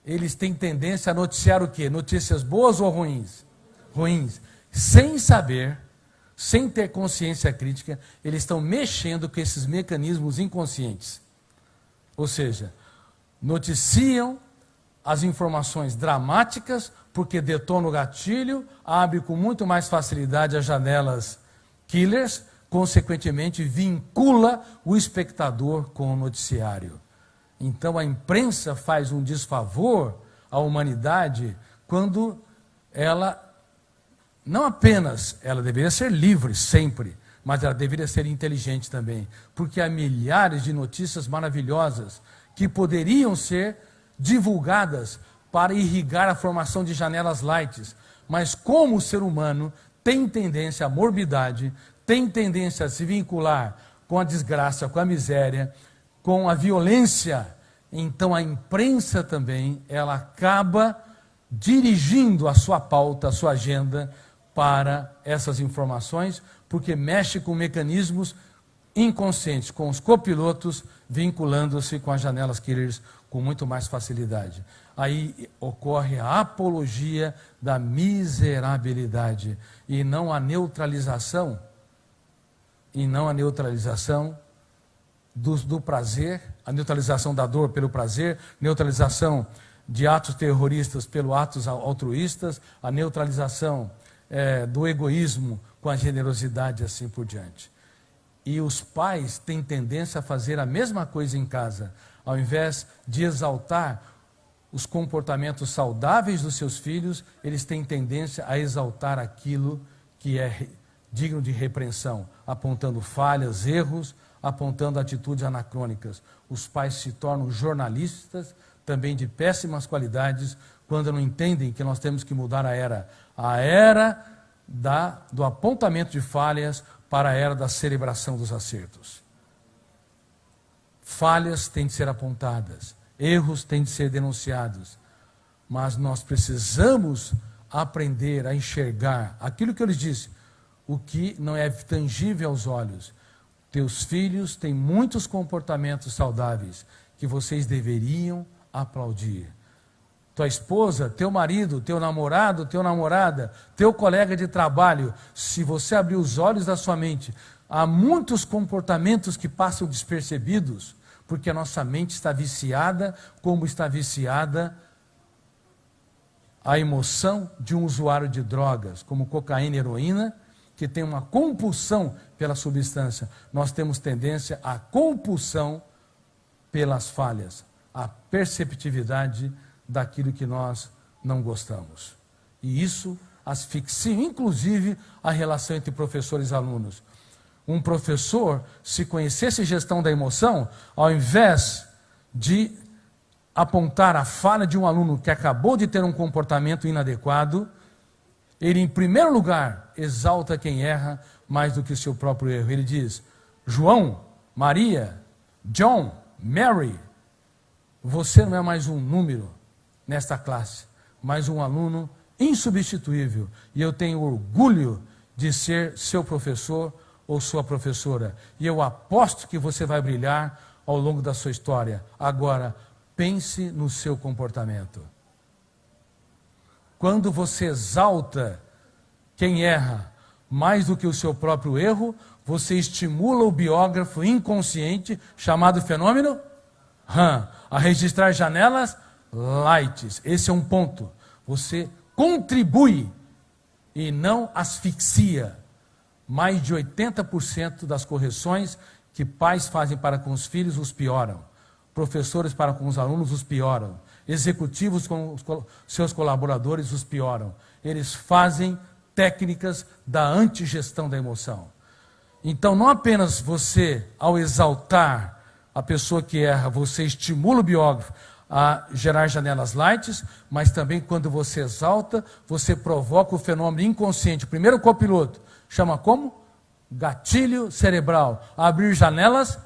eles têm tendência a noticiar o quê? Notícias boas ou ruins? Ruins. Sem saber, sem ter consciência crítica, eles estão mexendo com esses mecanismos inconscientes. Ou seja, noticiam as informações dramáticas, porque detona o gatilho, abre com muito mais facilidade as janelas killers, consequentemente vincula o espectador com o noticiário. Então a imprensa faz um desfavor à humanidade quando ela, não apenas, ela deveria ser livre sempre, mas ela deveria ser inteligente também, porque há milhares de notícias maravilhosas que poderiam ser divulgadas para irrigar a formação de janelas light, mas como o ser humano tem tendência à morbidade, tem tendência a se vincular com a desgraça, com a miséria, com a violência, então a imprensa também, ela acaba dirigindo a sua pauta, a sua agenda para essas informações, porque mexe com mecanismos inconscientes, com os copilotos vinculando-se com as janelas killers com muito mais facilidade. Aí ocorre a apologia da miserabilidade e não a neutralização, do prazer, a neutralização da dor pelo prazer, neutralização de atos terroristas pelos atos altruístas, a neutralização do egoísmo com a generosidade e assim por diante. E os pais têm tendência a fazer a mesma coisa em casa, ao invés de exaltar os comportamentos saudáveis dos seus filhos, eles têm tendência a exaltar aquilo que é digno de repreensão, apontando falhas, erros, apontando atitudes anacrônicas. Os pais se tornam jornalistas, também de péssimas qualidades, quando não entendem que nós temos que mudar a era do apontamento de falhas para a era da celebração dos acertos. Falhas têm de ser apontadas, erros têm de ser denunciados, mas nós precisamos aprender a enxergar aquilo que eu lhes disse, o que não é tangível aos olhos. Teus filhos têm muitos comportamentos saudáveis que vocês deveriam aplaudir. Tua esposa, teu marido, teu namorado, tua namorada, teu colega de trabalho, se você abrir os olhos da sua mente, há muitos comportamentos que passam despercebidos, porque a nossa mente está viciada, como está viciada a emoção de um usuário de drogas, como cocaína e heroína, que tem uma compulsão pela substância. Nós temos tendência à compulsão pelas falhas, à perceptividade daquilo que nós não gostamos. E isso asfixia, inclusive, a relação entre professores e alunos. Um professor, se conhecesse gestão da emoção, ao invés de apontar a falha de um aluno que acabou de ter um comportamento inadequado, ele, em primeiro lugar, exalta quem erra mais do que o seu próprio erro. Ele diz: João, Maria, John, Mary, você não é mais um número nesta classe, mas um aluno insubstituível. E eu tenho orgulho de ser seu professor ou sua professora. E eu aposto que você vai brilhar ao longo da sua história. Agora, pense no seu comportamento. Quando você exalta quem erra mais do que o seu próprio erro, você estimula o biógrafo inconsciente, chamado fenômeno a registrar janelas lights. Esse é um ponto. Você contribui e não asfixia. Mais de 80% das correções que pais fazem para com os filhos os pioram. Professores para com os alunos os pioram. Executivos com os seus colaboradores os pioram. Eles fazem técnicas da antigestão da emoção. Então, não apenas você, ao exaltar a pessoa que erra, você estimula o biógrafo a gerar janelas lights, mas também quando você exalta, você provoca o fenômeno inconsciente. Primeiro, o copiloto chama como? Gatilho cerebral. Abrir janelas,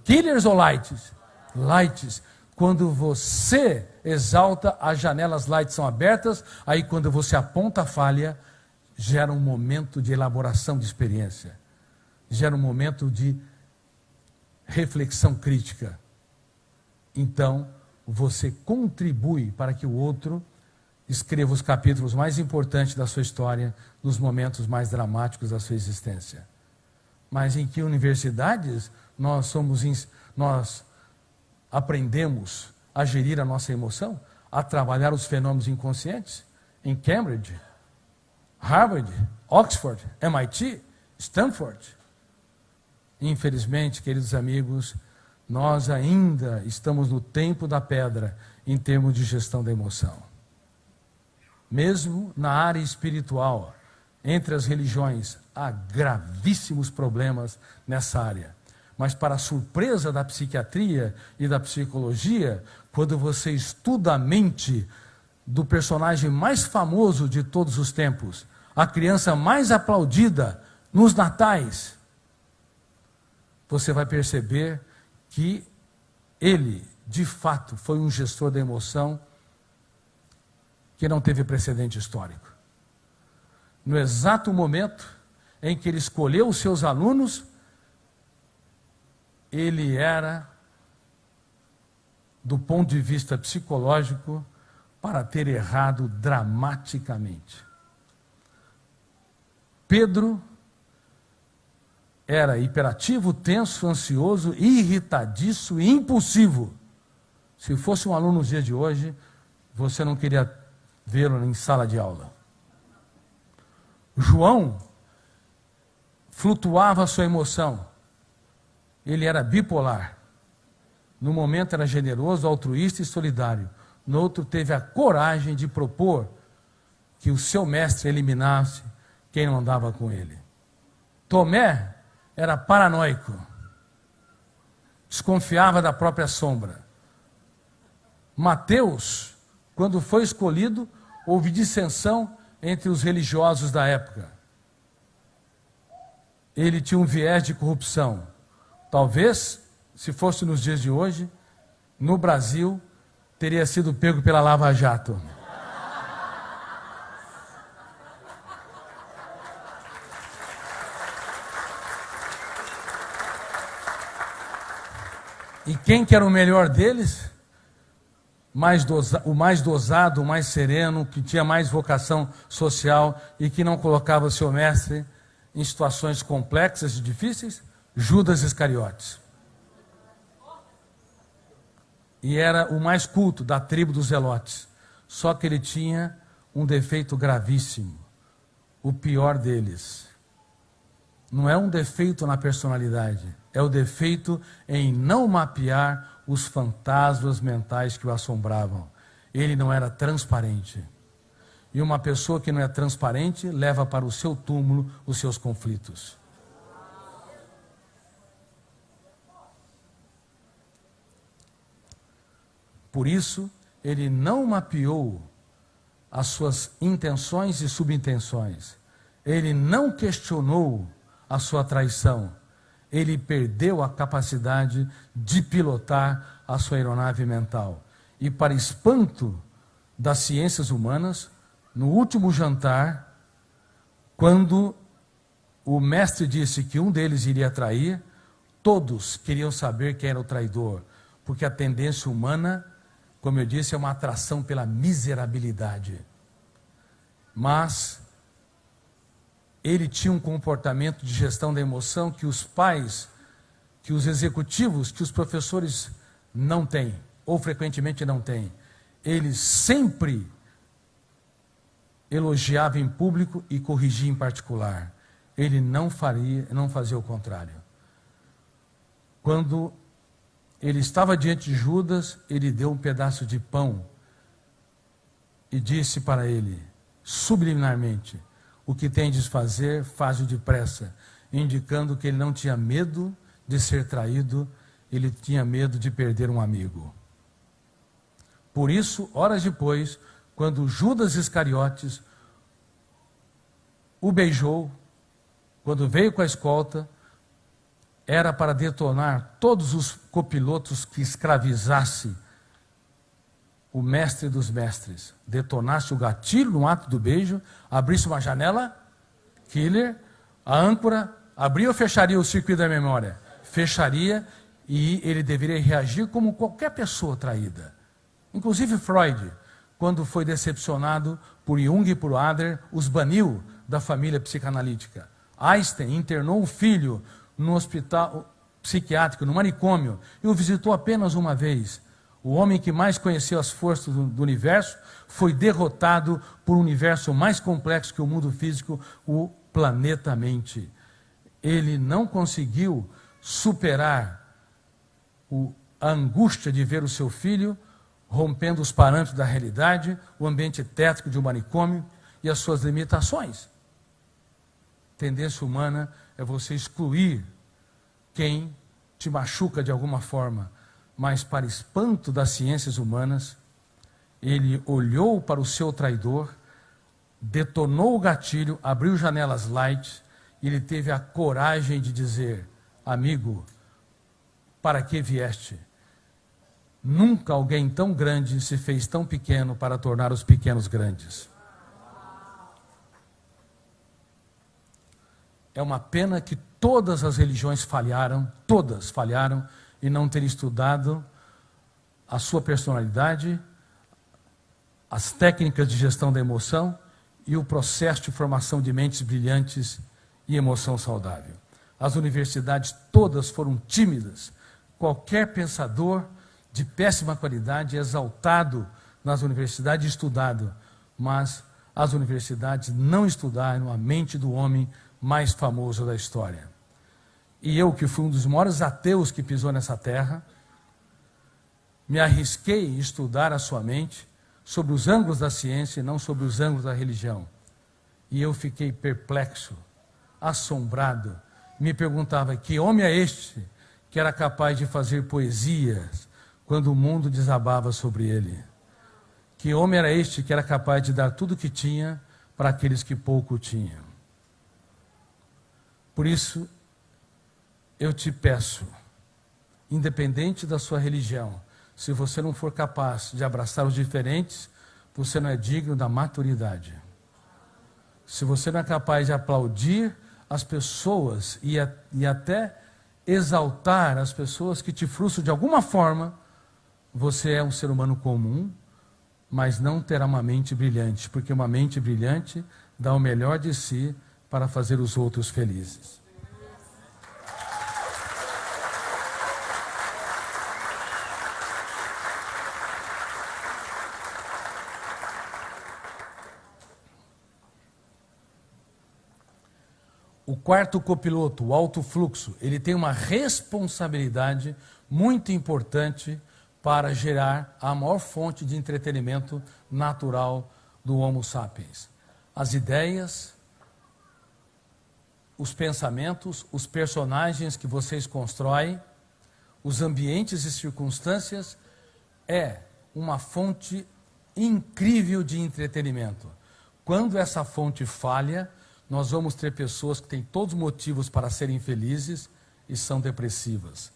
killers ou lights? Lights. Quando você exalta, as janelas lights são abertas, aí quando você aponta a falha, gera um momento de elaboração de experiência. Gera um momento de reflexão crítica. Então, você contribui para que o outro escreva os capítulos mais importantes da sua história, nos momentos mais dramáticos da sua existência. Mas em que universidades nós aprendemos a gerir a nossa emoção, a trabalhar os fenômenos inconscientes? Em Cambridge, Harvard, Oxford, MIT, Stanford. Infelizmente, queridos amigos, nós ainda estamos no tempo da pedra em termos de gestão da emoção. Mesmo na área espiritual, entre as religiões, há gravíssimos problemas nessa área. Mas, para a surpresa da psiquiatria e da psicologia, quando você estuda a mente do personagem mais famoso de todos os tempos, a criança mais aplaudida nos natais, você vai perceber que ele, de fato, foi um gestor da emoção que não teve precedente histórico. No exato momento em que ele escolheu os seus alunos, ele era, do ponto de vista psicológico, para ter errado dramaticamente. Pedro era hiperativo, tenso, ansioso, irritadiço e impulsivo. Se fosse um aluno nos dias de hoje, você não queria vê-lo em sala de aula. João flutuava a sua emoção. Ele era bipolar. No momento era generoso, altruísta e solidário. No outro teve a coragem de propor que o seu mestre eliminasse quem não andava com ele. Tomé era paranoico, desconfiava da própria sombra. Mateus, quando foi escolhido, houve dissensão entre os religiosos da época. Ele tinha um viés de corrupção. Talvez, se fosse nos dias de hoje, no Brasil, teria sido pego pela Lava Jato. E quem que era o melhor deles? O mais dosado, o mais sereno, que tinha mais vocação social e que não colocava seu mestre em situações complexas e difíceis? Judas Iscariotes. E era o mais culto da tribo dos Zelotes. Só que ele tinha um defeito gravíssimo. O pior deles. Não é um defeito na personalidade, é o defeito em não mapear os fantasmas mentais que o assombravam. Ele não era transparente. E uma pessoa que não é transparente leva para o seu túmulo os seus conflitos. Por isso, ele não mapeou as suas intenções e subintenções. Ele não questionou a sua traição. Ele perdeu a capacidade de pilotar a sua aeronave mental. E para espanto das ciências humanas, no último jantar, quando o mestre disse que um deles iria trair, todos queriam saber quem era o traidor, porque a tendência humana, como eu disse, é uma atração pela miserabilidade. Mas ele tinha um comportamento de gestão da emoção que os pais, que os executivos, que os professores não têm, ou frequentemente não têm. Ele sempre elogiava em público e corrigia em particular. Ele não fazia o contrário. Quando ele estava diante de Judas, ele deu um pedaço de pão e disse para ele, subliminarmente: o que tem de fazer, faz-o depressa, indicando que ele não tinha medo de ser traído, ele tinha medo de perder um amigo. Por isso, horas depois, quando Judas Iscariotes o beijou, quando veio com a escolta, era para detonar todos os copilotos que escravizasse o mestre dos mestres, detonasse o gatilho no ato do beijo, abrisse uma janela, killer, a âncora, abria ou fecharia o circuito da memória? Fecharia, e ele deveria reagir como qualquer pessoa traída. Inclusive Freud, quando foi decepcionado por Jung e por Adler, os baniu da família psicanalítica. Einstein internou o filho no hospital psiquiátrico, no manicômio, e o visitou apenas uma vez. O homem que mais conheceu as forças do universo foi derrotado por um universo mais complexo que o mundo físico, o planeta mente. Ele não conseguiu superar a angústia de ver o seu filho rompendo os parâmetros da realidade, o ambiente tétrico de um manicômio e as suas limitações. Tendência humana é você excluir quem te machuca de alguma forma. Mas, para espanto das ciências humanas, ele olhou para o seu traidor, detonou o gatilho, abriu janelas light, e ele teve a coragem de dizer: amigo, para que vieste? Nunca alguém tão grande se fez tão pequeno para tornar os pequenos grandes. É uma pena que todas as religiões falharam, e não terem estudado a sua personalidade, as técnicas de gestão da emoção e o processo de formação de mentes brilhantes e emoção saudável. As universidades todas foram tímidas. Qualquer pensador de péssima qualidade é exaltado nas universidades e estudado, mas as universidades não estudaram a mente do homem mais famoso da história. E eu, que fui um dos maiores ateus que pisou nessa terra, me arrisquei em estudar a sua mente sobre os ângulos da ciência e não sobre os ângulos da religião. E eu fiquei perplexo, assombrado, me perguntava: que homem é este que era capaz de fazer poesias quando o mundo desabava sobre ele? Que homem era este que era capaz de dar tudo o que tinha para aqueles que pouco tinham? Por isso, eu te peço, independente da sua religião, se você não for capaz de abraçar os diferentes, você não é digno da maturidade. Se você não é capaz de aplaudir as pessoas e até exaltar as pessoas que te frustram de alguma forma, você é um ser humano comum, mas não terá uma mente brilhante, porque uma mente brilhante dá o melhor de si para fazer os outros felizes. O quarto copiloto, o alto fluxo, ele tem uma responsabilidade muito importante para gerar a maior fonte de entretenimento natural do Homo sapiens. As ideias, os pensamentos, os personagens que vocês constroem, os ambientes e circunstâncias, é uma fonte incrível de entretenimento. Quando essa fonte falha, nós vamos ter pessoas que têm todos os motivos para serem felizes e são depressivas.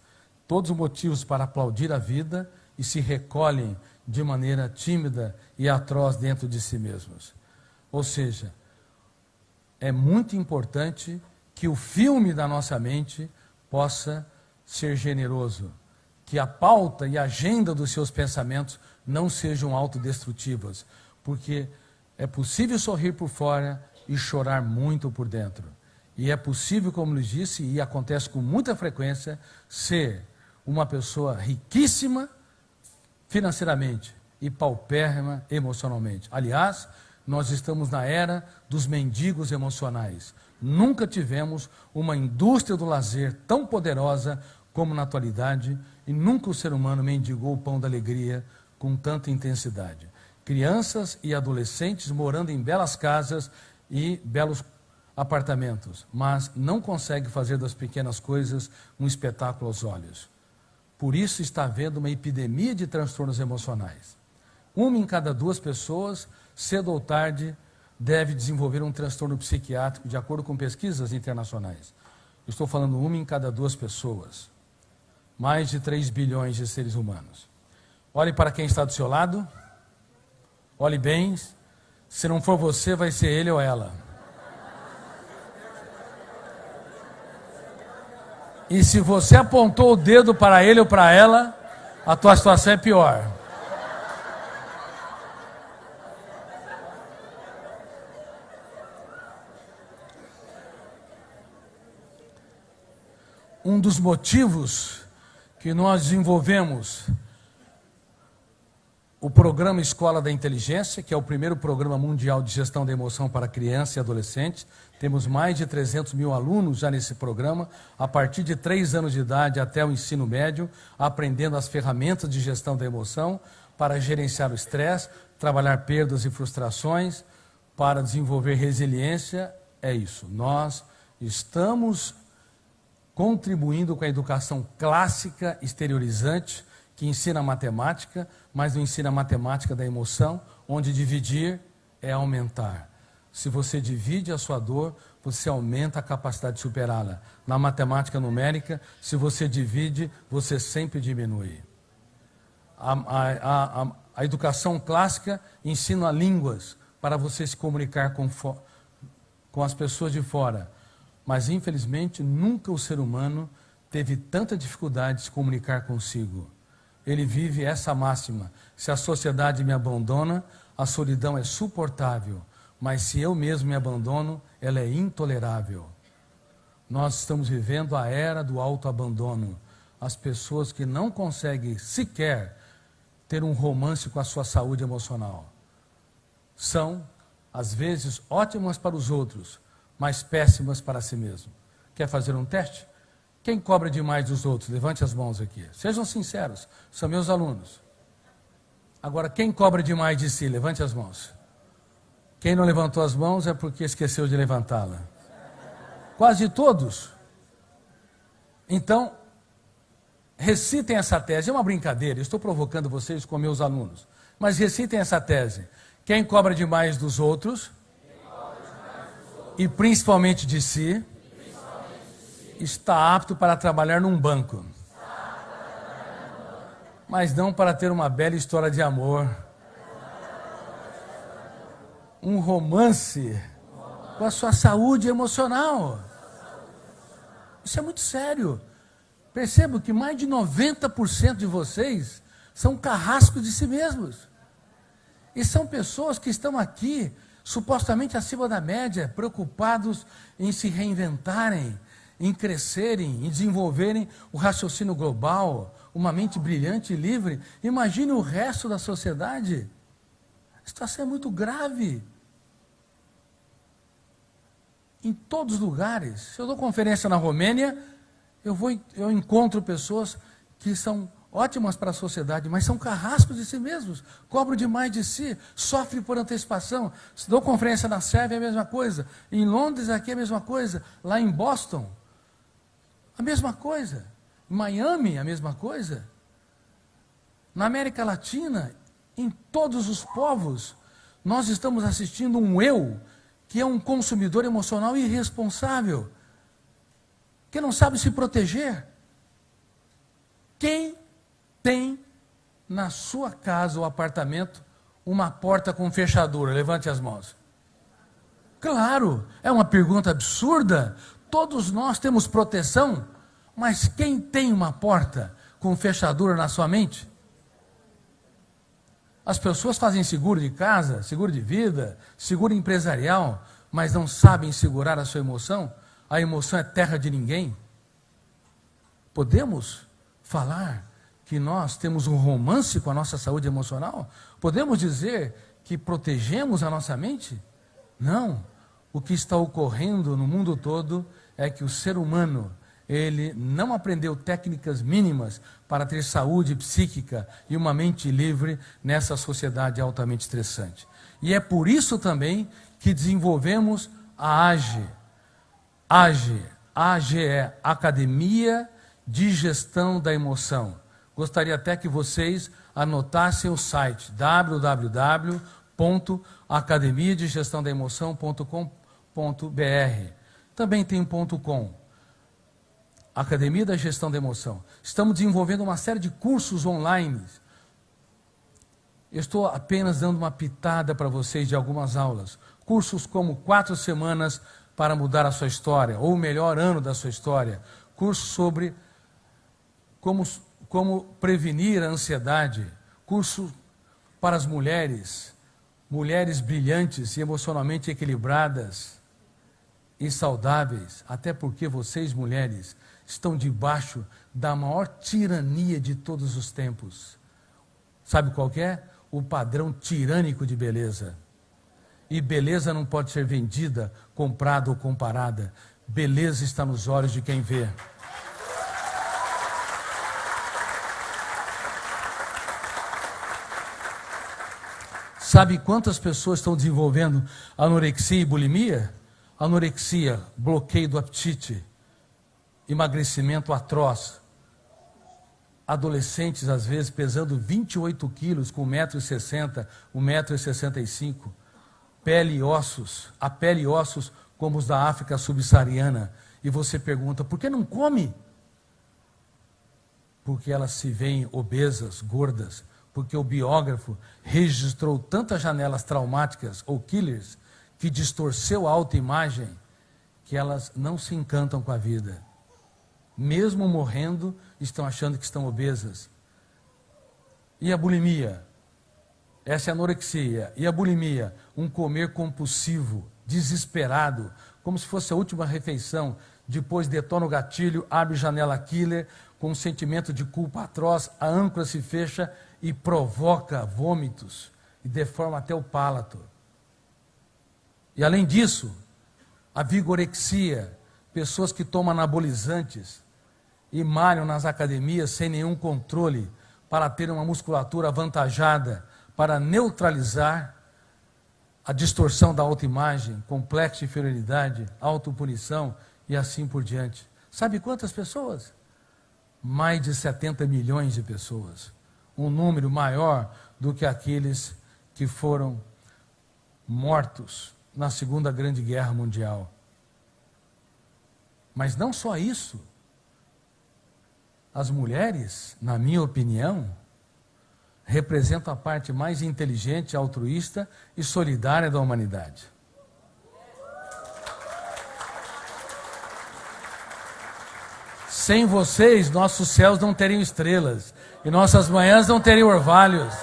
Todos os motivos para aplaudir a vida e se recolhem de maneira tímida e atroz dentro de si mesmos. Ou seja, é muito importante que o filme da nossa mente possa ser generoso, que a pauta e a agenda dos seus pensamentos não sejam autodestrutivas, porque é possível sorrir por fora e chorar muito por dentro. E é possível, como lhes disse, e acontece com muita frequência, ser uma pessoa riquíssima financeiramente e paupérrima emocionalmente. Aliás, nós estamos na era dos mendigos emocionais. Nunca tivemos uma indústria do lazer tão poderosa como na atualidade, e nunca o ser humano mendigou o pão da alegria com tanta intensidade. Crianças e adolescentes morando em belas casas e belos apartamentos, mas não consegue fazer das pequenas coisas um espetáculo aos olhos. Por isso está havendo uma epidemia de transtornos emocionais. 1 em cada 2 pessoas, cedo ou tarde, deve desenvolver um transtorno psiquiátrico, de acordo com pesquisas internacionais. Estou falando 1 em cada 2 pessoas. Mais de 3 bilhões de seres humanos. Olhe para quem está do seu lado. Olhe bem. Se não for você, vai ser ele ou ela. E se você apontou o dedo para ele ou para ela, a tua situação é pior. Um dos motivos que nós desenvolvemos o programa Escola da Inteligência, que é o primeiro programa mundial de gestão da emoção para criança e adolescente. Temos mais de 300 mil alunos já nesse programa, a partir de 3 anos de idade até o ensino médio, aprendendo as ferramentas de gestão da emoção para gerenciar o estresse, trabalhar perdas e frustrações, para desenvolver resiliência. É isso, nós estamos contribuindo com a educação clássica exteriorizante, que ensina matemática, mas não ensina a matemática da emoção, onde dividir é aumentar. Se você divide a sua dor, você aumenta a capacidade de superá-la. Na matemática numérica, se você divide, você sempre diminui. A educação clássica ensina línguas para você se comunicar com as pessoas de fora. Mas, infelizmente, nunca o ser humano teve tanta dificuldade de se comunicar consigo. Ele vive essa máxima: se a sociedade me abandona, a solidão é suportável, mas se eu mesmo me abandono, ela é intolerável. Nós estamos vivendo a era do autoabandono. As pessoas que não conseguem sequer ter um romance com a sua saúde emocional são, às vezes, ótimas para os outros, mas péssimas para si mesmo. Quer fazer um teste? Quem cobra demais dos outros? Levante as mãos aqui. Sejam sinceros, são meus alunos. Agora, quem cobra demais de si? Levante as mãos. Quem não levantou as mãos é porque esqueceu de levantá-la. Quase todos. Então, recitem essa tese. É uma brincadeira, eu estou provocando vocês com meus alunos. Mas recitem essa tese. Quem cobra demais dos outros, e principalmente de si, está apto para trabalhar num banco. Mas não para ter uma bela história de amor. Um romance com a sua saúde emocional. Isso é muito sério. Percebo que mais de 90% de vocês são carrascos de si mesmos. E são pessoas que estão aqui, supostamente acima da média, preocupados em se reinventarem, em crescerem, em desenvolverem o raciocínio global, uma mente brilhante e livre. Imagine o resto da sociedade. A situação é muito grave. Em todos os lugares. Se eu dou conferência na Romênia, eu encontro pessoas que são ótimas para a sociedade, mas são carrascos de si mesmos, cobram demais de si, sofrem por antecipação. Se dou conferência na Sérvia, é a mesma coisa. Em Londres, aqui é a mesma coisa. Lá em Boston, a mesma coisa. Em Miami, a mesma coisa. Na América Latina, em todos os povos, nós estamos assistindo um eu que é um consumidor emocional irresponsável, que não sabe se proteger. Quem tem na sua casa ou apartamento uma porta com fechadura? Levante as mãos. Claro, é uma pergunta absurda. Todos nós temos proteção, mas quem tem uma porta com fechadura na sua mente? As pessoas fazem seguro de casa, seguro de vida, seguro empresarial, mas não sabem segurar a sua emoção. A emoção é terra de ninguém. Podemos falar que nós temos um romance com a nossa saúde emocional? Podemos dizer que protegemos a nossa mente? Não. O que está ocorrendo no mundo todo é que o ser humano, ele não aprendeu técnicas mínimas para ter saúde psíquica e uma mente livre nessa sociedade altamente estressante. E é por isso também que desenvolvemos a AGE. AGE é Academia de Gestão da Emoção. Gostaria até que vocês anotassem o site www.academiadegestandaemoção.com.br. Também tem .com. Academia da Gestão da Emoção. Estamos desenvolvendo uma série de cursos online. Eu estou apenas dando uma pitada para vocês de algumas aulas. Cursos como 4 semanas para mudar a sua história, ou o melhor ano da sua história. Cursos sobre como prevenir a ansiedade. Curso para as mulheres brilhantes e emocionalmente equilibradas e saudáveis. Até porque vocês, mulheres, estão debaixo da maior tirania de todos os tempos. Sabe qual que é? O padrão tirânico de beleza. E beleza não pode ser vendida, comprada ou comparada. Beleza está nos olhos de quem vê. Sabe quantas pessoas estão desenvolvendo anorexia e bulimia? Anorexia, bloqueio do apetite, emagrecimento atroz. Adolescentes, às vezes, pesando 28 quilos, com 1,60 m, 1,65 m. Pele e ossos, a pele e ossos como os da África subsaariana. E você pergunta, por que não come? Porque elas se veem obesas, gordas. Porque o biógrafo registrou tantas janelas traumáticas ou killers que distorceu a autoimagem que elas não se encantam com a vida. Mesmo morrendo, estão achando que estão obesas. E a bulimia? Essa é a anorexia. E a bulimia? Um comer compulsivo, desesperado, como se fosse a última refeição. Depois detona o gatilho, abre janela killer, com um sentimento de culpa atroz, a âncora se fecha e provoca vômitos e deforma até o palato. E além disso, a vigorexia, pessoas que tomam anabolizantes e malham nas academias sem nenhum controle para ter uma musculatura avantajada, para neutralizar a distorção da autoimagem, complexo de inferioridade, autopunição e assim por diante. Sabe quantas pessoas? Mais de 70 milhões de pessoas. Um número maior do que aqueles que foram mortos na Segunda Grande Guerra Mundial. Mas não só isso. As mulheres, na minha opinião, representam a parte mais inteligente, altruísta e solidária da humanidade. Sem vocês, nossos céus não teriam estrelas e nossas manhãs não teriam orvalhos.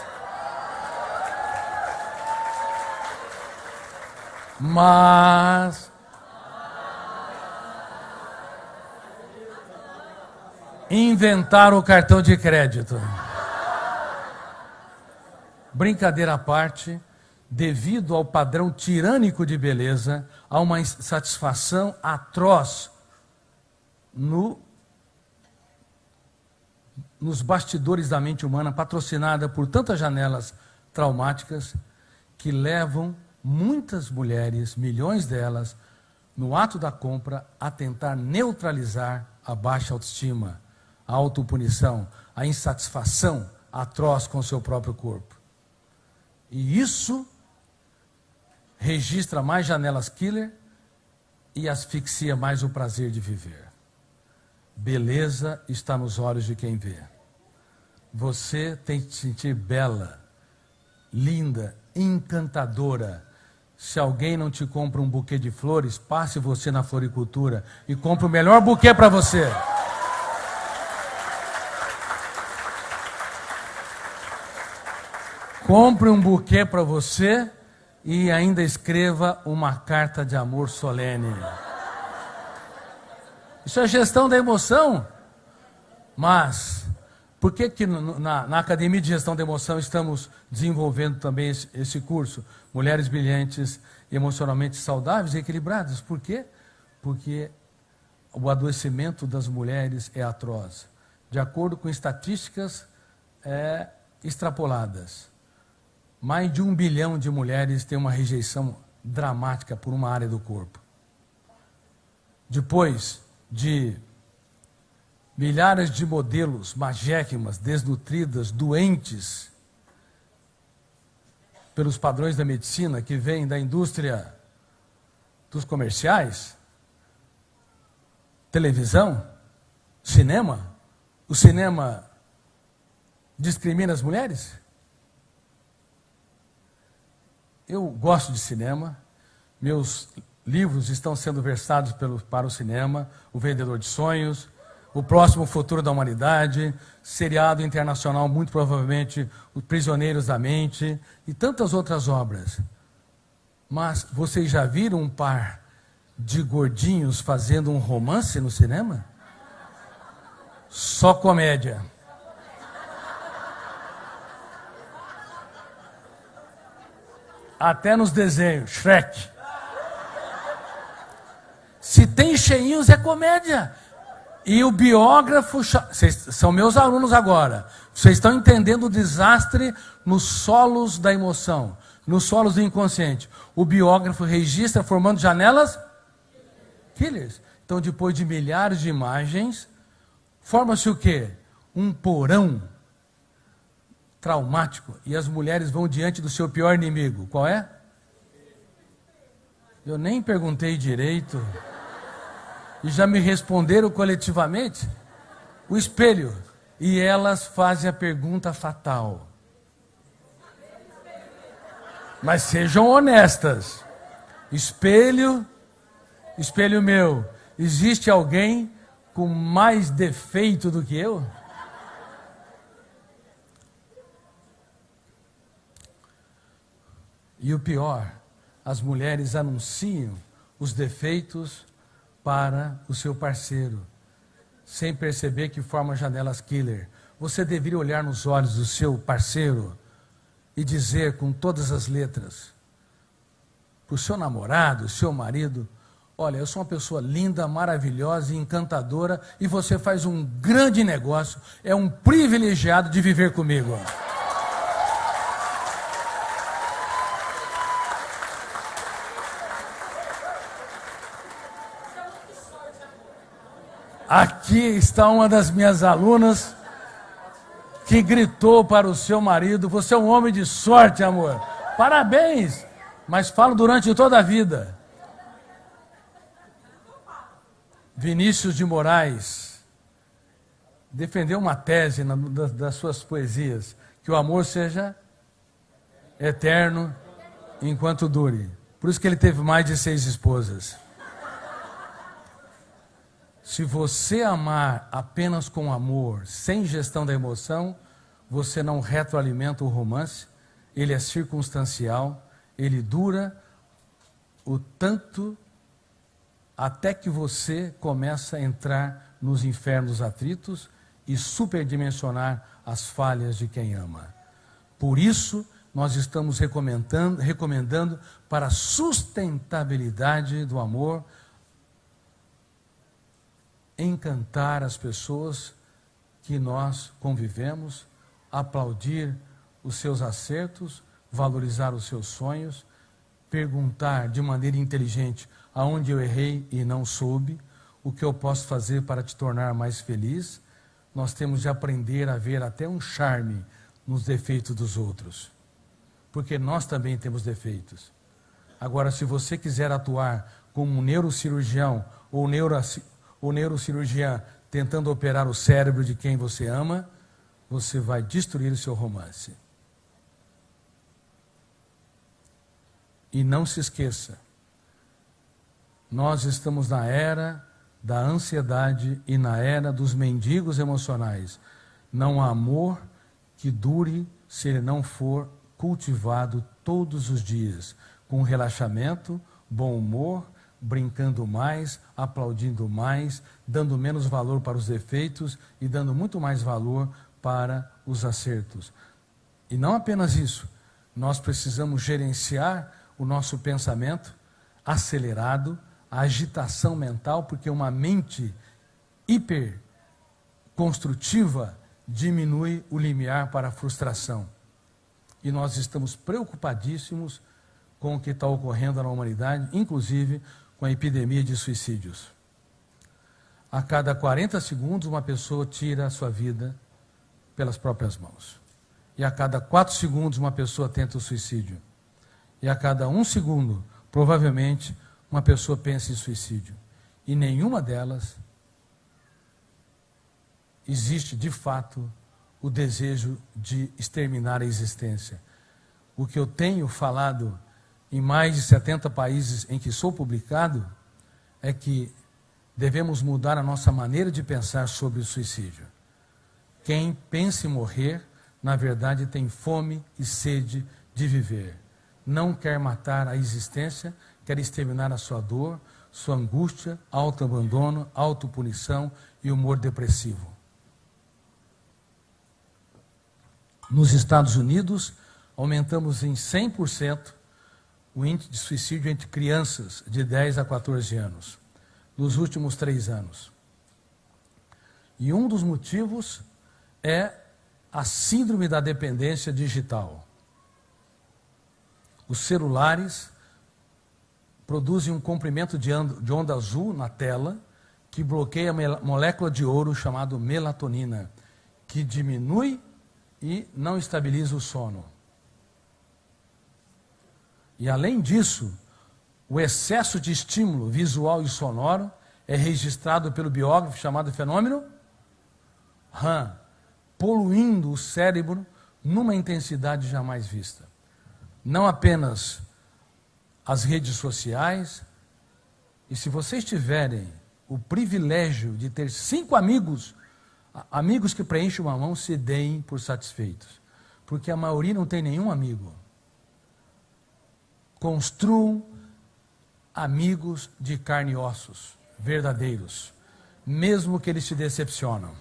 Mas inventaram o cartão de crédito. Brincadeira à parte, devido ao padrão tirânico de beleza, há uma insatisfação atroz nos bastidores da mente humana, patrocinada por tantas janelas traumáticas que levam muitas mulheres, milhões delas, no ato da compra, a tentar neutralizar a baixa autoestima, a autopunição, a insatisfação atroz com o seu próprio corpo. E isso registra mais janelas killer e asfixia mais o prazer de viver. Beleza está nos olhos de quem vê. Você tem que se sentir bela, linda, encantadora. Se alguém não te compra um buquê de flores, passe você na floricultura e compre o melhor buquê para você. Compre um buquê para você e ainda escreva uma carta de amor solene. Isso é gestão da emoção. Mas, por que na Academia de Gestão da Emoção estamos desenvolvendo também esse curso? Mulheres brilhantes, emocionalmente saudáveis e equilibradas. Por quê? Porque o adoecimento das mulheres é atroz. De acordo com estatísticas extrapoladas, mais de 1 bilhão de mulheres têm uma rejeição dramática por uma área do corpo. Depois de milhares de modelos magérrimas, desnutridas, doentes, pelos padrões da medicina que vêm da indústria dos comerciais, televisão, cinema. O cinema discrimina as mulheres? Eu gosto de cinema, meus livros estão sendo versados para o cinema, O Vendedor de Sonhos, O Próximo Futuro da Humanidade, seriado internacional, muito provavelmente, Os Prisioneiros da Mente, e tantas outras obras. Mas vocês já viram um par de gordinhos fazendo um romance no cinema? Só comédia. Até nos desenhos, Shrek. Se tem cheinhos, é comédia. E o biógrafo... Vocês são meus alunos agora. Vocês estão entendendo o desastre nos solos da emoção, nos solos do inconsciente. O biógrafo registra formando janelas killers. Então, depois de milhares de imagens, forma-se o quê? Um porão traumático. E as mulheres vão diante do seu pior inimigo. Qual é? Eu nem perguntei direito. E já me responderam coletivamente. O espelho. E elas fazem a pergunta fatal. Mas sejam honestas. Espelho, espelho meu, existe alguém com mais defeito do que eu? E o pior, as mulheres anunciam os defeitos para o seu parceiro, sem perceber que forma janelas killer. Você deveria olhar nos olhos do seu parceiro e dizer com todas as letras para o seu namorado, seu marido: olha, eu sou uma pessoa linda, maravilhosa e encantadora e você faz um grande negócio, é um privilegiado de viver comigo. Aqui está uma das minhas alunas que gritou para o seu marido: você é um homem de sorte, amor. Parabéns! Mas falo durante toda a vida. Vinícius de Moraes defendeu uma tese das suas poesias, que o amor seja eterno enquanto dure. Por isso que ele teve mais de 6 esposas. Se você amar apenas com amor, sem gestão da emoção, você não retroalimenta o romance, ele é circunstancial, ele dura o tanto até que você começa a entrar nos infernos atritos e superdimensionar as falhas de quem ama. Por isso, nós estamos recomendando para a sustentabilidade do amor, encantar as pessoas que nós convivemos, aplaudir os seus acertos, valorizar os seus sonhos, perguntar de maneira inteligente aonde eu errei e não soube, o que eu posso fazer para te tornar mais feliz. Nós temos de aprender a ver até um charme nos defeitos dos outros, porque nós também temos defeitos. Agora, se você quiser atuar como um neurocirurgião ou neurocirurgiã tentando operar o cérebro de quem você ama, você vai destruir o seu romance. E não se esqueça, nós estamos na era da ansiedade e na era dos mendigos emocionais. Não há amor que dure se ele não for cultivado todos os dias, com relaxamento, bom humor, brincando mais, aplaudindo mais, dando menos valor para os defeitos e dando muito mais valor para os acertos. E não apenas isso, nós precisamos gerenciar o nosso pensamento acelerado, a agitação mental, porque uma mente hiperconstrutiva diminui o limiar para a frustração. E nós estamos preocupadíssimos com o que está ocorrendo na humanidade, inclusive com a epidemia de suicídios. A cada 40 segundos, uma pessoa tira a sua vida pelas próprias mãos. E a cada 4 segundos, uma pessoa tenta o suicídio. E a cada 1 segundo, provavelmente, uma pessoa pensa em suicídio. E nenhuma delas existe, de fato, o desejo de exterminar a existência. O que eu tenho falado em mais de 70 países em que sou publicado é que devemos mudar a nossa maneira de pensar sobre o suicídio. Quem pensa em morrer, na verdade, tem fome e sede de viver. Não quer matar a existência, quer exterminar a sua dor, sua angústia, autoabandono, autopunição e humor depressivo. Nos Estados Unidos, aumentamos em 100% o índice de suicídio entre crianças de 10 a 14 anos, nos últimos 3 anos. E um dos motivos é a síndrome da dependência digital. Os celulares produzem um comprimento de onda azul na tela que bloqueia a molécula de ouro chamada melatonina, que diminui e não estabiliza o sono. E além disso, o excesso de estímulo visual e sonoro é registrado pelo biógrafo chamado fenômeno RAM, poluindo o cérebro numa intensidade jamais vista. Não apenas as redes sociais, e se vocês tiverem o privilégio de ter 5 amigos que preenchem uma mão, se deem por satisfeitos, porque a maioria não tem nenhum amigo. Construam amigos de carne e ossos, verdadeiros, mesmo que eles te decepcionam.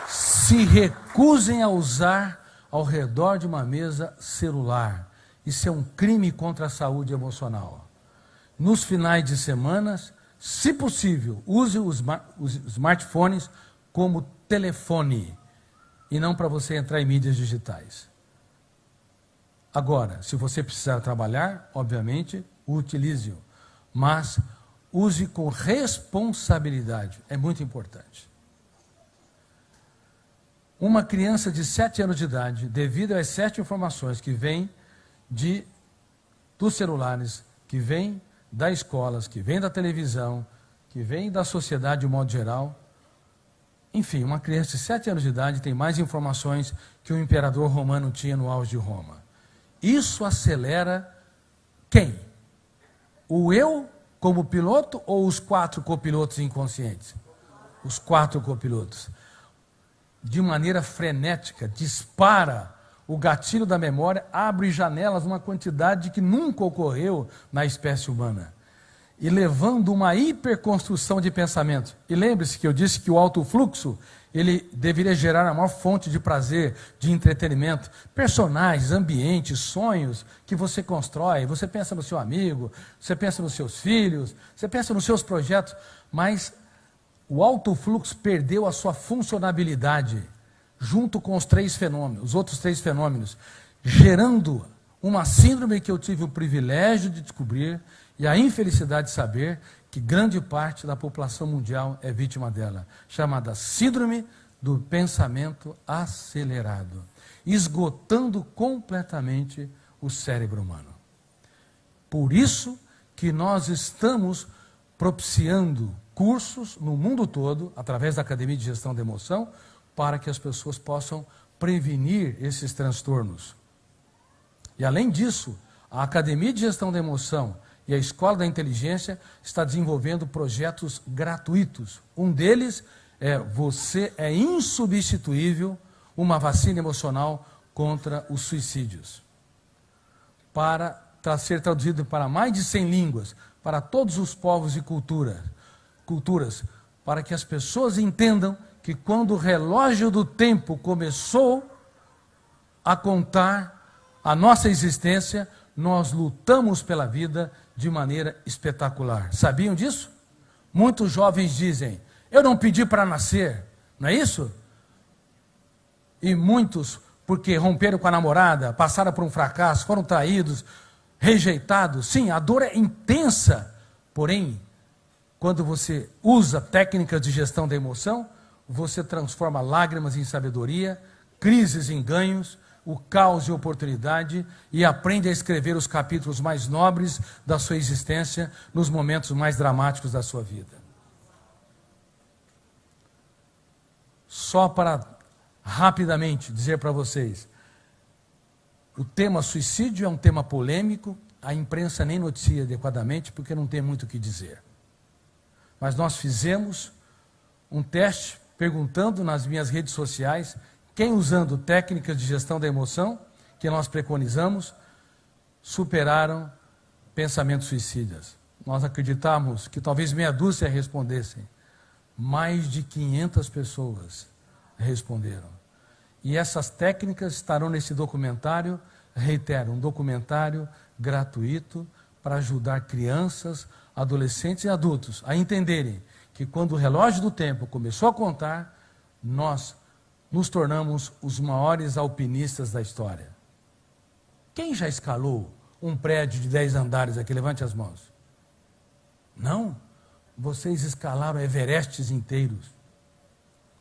Se recusem a usar ao redor de uma mesa celular. Isso é um crime contra a saúde emocional. Nos finais de semana, se possível, use os smartphones como telefone e não para você entrar em mídias digitais. Agora, se você precisar trabalhar, obviamente, utilize-o, mas use com responsabilidade, é muito importante. Uma criança de 7 anos de idade, devido às 7 informações que vêm dos celulares, que vêm das escolas, que vêm da televisão, que vêm da sociedade de um modo geral, enfim, uma criança de 7 anos de idade tem mais informações que o imperador romano tinha no auge de Roma. Isso acelera quem? O eu como piloto ou os 4 copilotos inconscientes? Os 4 copilotos. De maneira frenética, dispara o gatilho da memória, abre janelas numa quantidade que nunca ocorreu na espécie humana. E levando uma hiperconstrução de pensamento. E lembre-se que eu disse que o alto fluxo, ele deveria gerar a maior fonte de prazer, de entretenimento, personagens, ambientes, sonhos que você constrói. Você pensa no seu amigo, você pensa nos seus filhos, você pensa nos seus projetos, mas o alto fluxo perdeu a sua funcionabilidade junto com os 3 fenômenos, os outros 3 fenômenos, gerando uma síndrome que eu tive o privilégio de descobrir e a infelicidade de saber que grande parte da população mundial é vítima dela, chamada síndrome do pensamento acelerado, esgotando completamente o cérebro humano. Por isso que nós estamos propiciando cursos no mundo todo, através da Academia de Gestão da Emoção, para que as pessoas possam prevenir esses transtornos. E além disso, a Academia de Gestão da Emoção e a Escola da Inteligência está desenvolvendo projetos gratuitos. Um deles é Você é Insubstituível, uma vacina emocional contra os suicídios. Para ser traduzido para mais de 100 línguas, para todos os povos e culturas, para que as pessoas entendam que quando o relógio do tempo começou a contar a nossa existência, nós lutamos pela vida de maneira espetacular. Sabiam disso? Muitos jovens dizem, eu não pedi para nascer, não é isso? E muitos, porque romperam com a namorada, passaram por um fracasso, foram traídos, rejeitados. Sim, a dor é intensa, porém, quando você usa técnicas de gestão da emoção, você transforma lágrimas em sabedoria, crises em ganhos, o caos em oportunidade e aprende a escrever os capítulos mais nobres da sua existência nos momentos mais dramáticos da sua vida. Só para rapidamente dizer para vocês, o tema suicídio é um tema polêmico, a imprensa nem noticia adequadamente porque não tem muito o que dizer. Mas nós fizemos um teste perguntando nas minhas redes sociais quem, usando técnicas de gestão da emoção, que nós preconizamos, superaram pensamentos suicidas. Nós acreditamos que talvez meia dúzia respondessem. Mais de 500 pessoas responderam. E essas técnicas estarão nesse documentário, reitero, um documentário gratuito para ajudar crianças, adolescentes e adultos a entenderem que quando o relógio do tempo começou a contar, nós nos tornamos os maiores alpinistas da história. Quem já escalou um prédio de 10 andares aqui? Levante as mãos. Não? Vocês escalaram Everestes inteiros.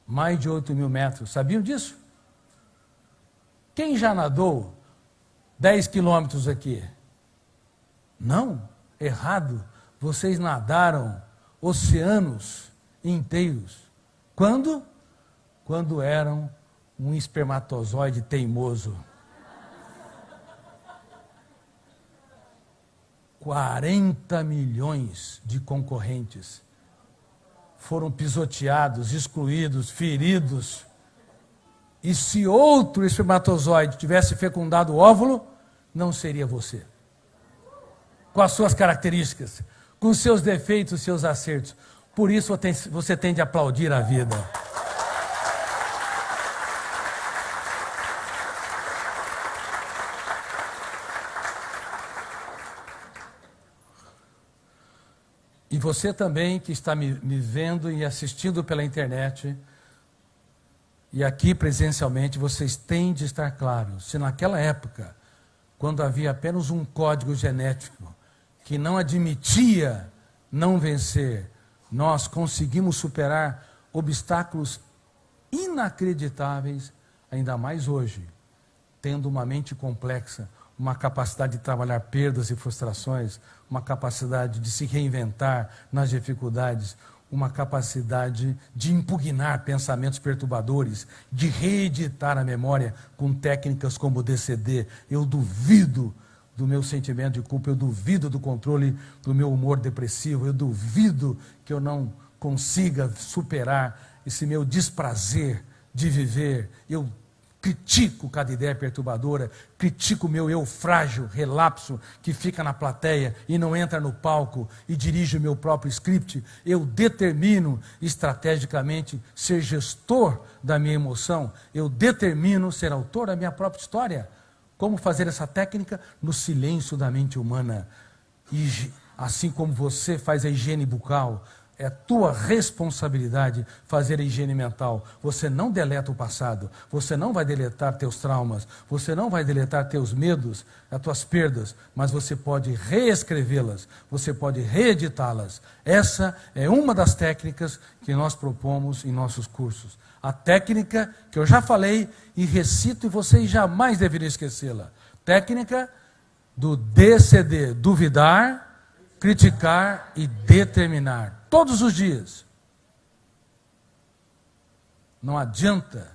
Mais de 8.000 metros. Sabiam disso? Quem já nadou 10 quilômetros aqui? Não? Errado. Vocês nadaram oceanos inteiros. Quando? Quando eram um espermatozoide teimoso. 40 milhões de concorrentes foram pisoteados, excluídos, feridos. E se outro espermatozoide tivesse fecundado o óvulo, não seria você. Com as suas características, com os seus defeitos, seus acertos. Por isso você tem de aplaudir a vida. E você também que está me vendo e assistindo pela internet, e aqui presencialmente, vocês têm de estar claros, se naquela época, quando havia apenas um código genético que não admitia não vencer, nós conseguimos superar obstáculos inacreditáveis, ainda mais hoje, tendo uma mente complexa, uma capacidade de trabalhar perdas e frustrações, uma capacidade de se reinventar nas dificuldades, uma capacidade de impugnar pensamentos perturbadores, de reeditar a memória com técnicas como o DCD. Eu duvido do meu sentimento de culpa, eu duvido do controle do meu humor depressivo, eu duvido que eu não consiga superar esse meu desprazer de viver. Eu critico cada ideia perturbadora, critico o meu eu frágil, relapso, que fica na plateia e não entra no palco e dirige o meu próprio script. Eu determino estrategicamente ser gestor da minha emoção, eu determino ser autor da minha própria história. Como fazer essa técnica? No silêncio da mente humana. E assim como você faz a higiene bucal, é tua responsabilidade fazer a higiene mental. Você não deleta o passado, você não vai deletar teus traumas, você não vai deletar teus medos, as tuas perdas, mas você pode reescrevê-las, você pode reeditá-las. Essa é uma das técnicas que nós propomos em nossos cursos. A técnica que eu já falei e recito e vocês jamais deveriam esquecê-la. Técnica do DCD, duvidar, criticar e determinar. Todos os dias. Não adianta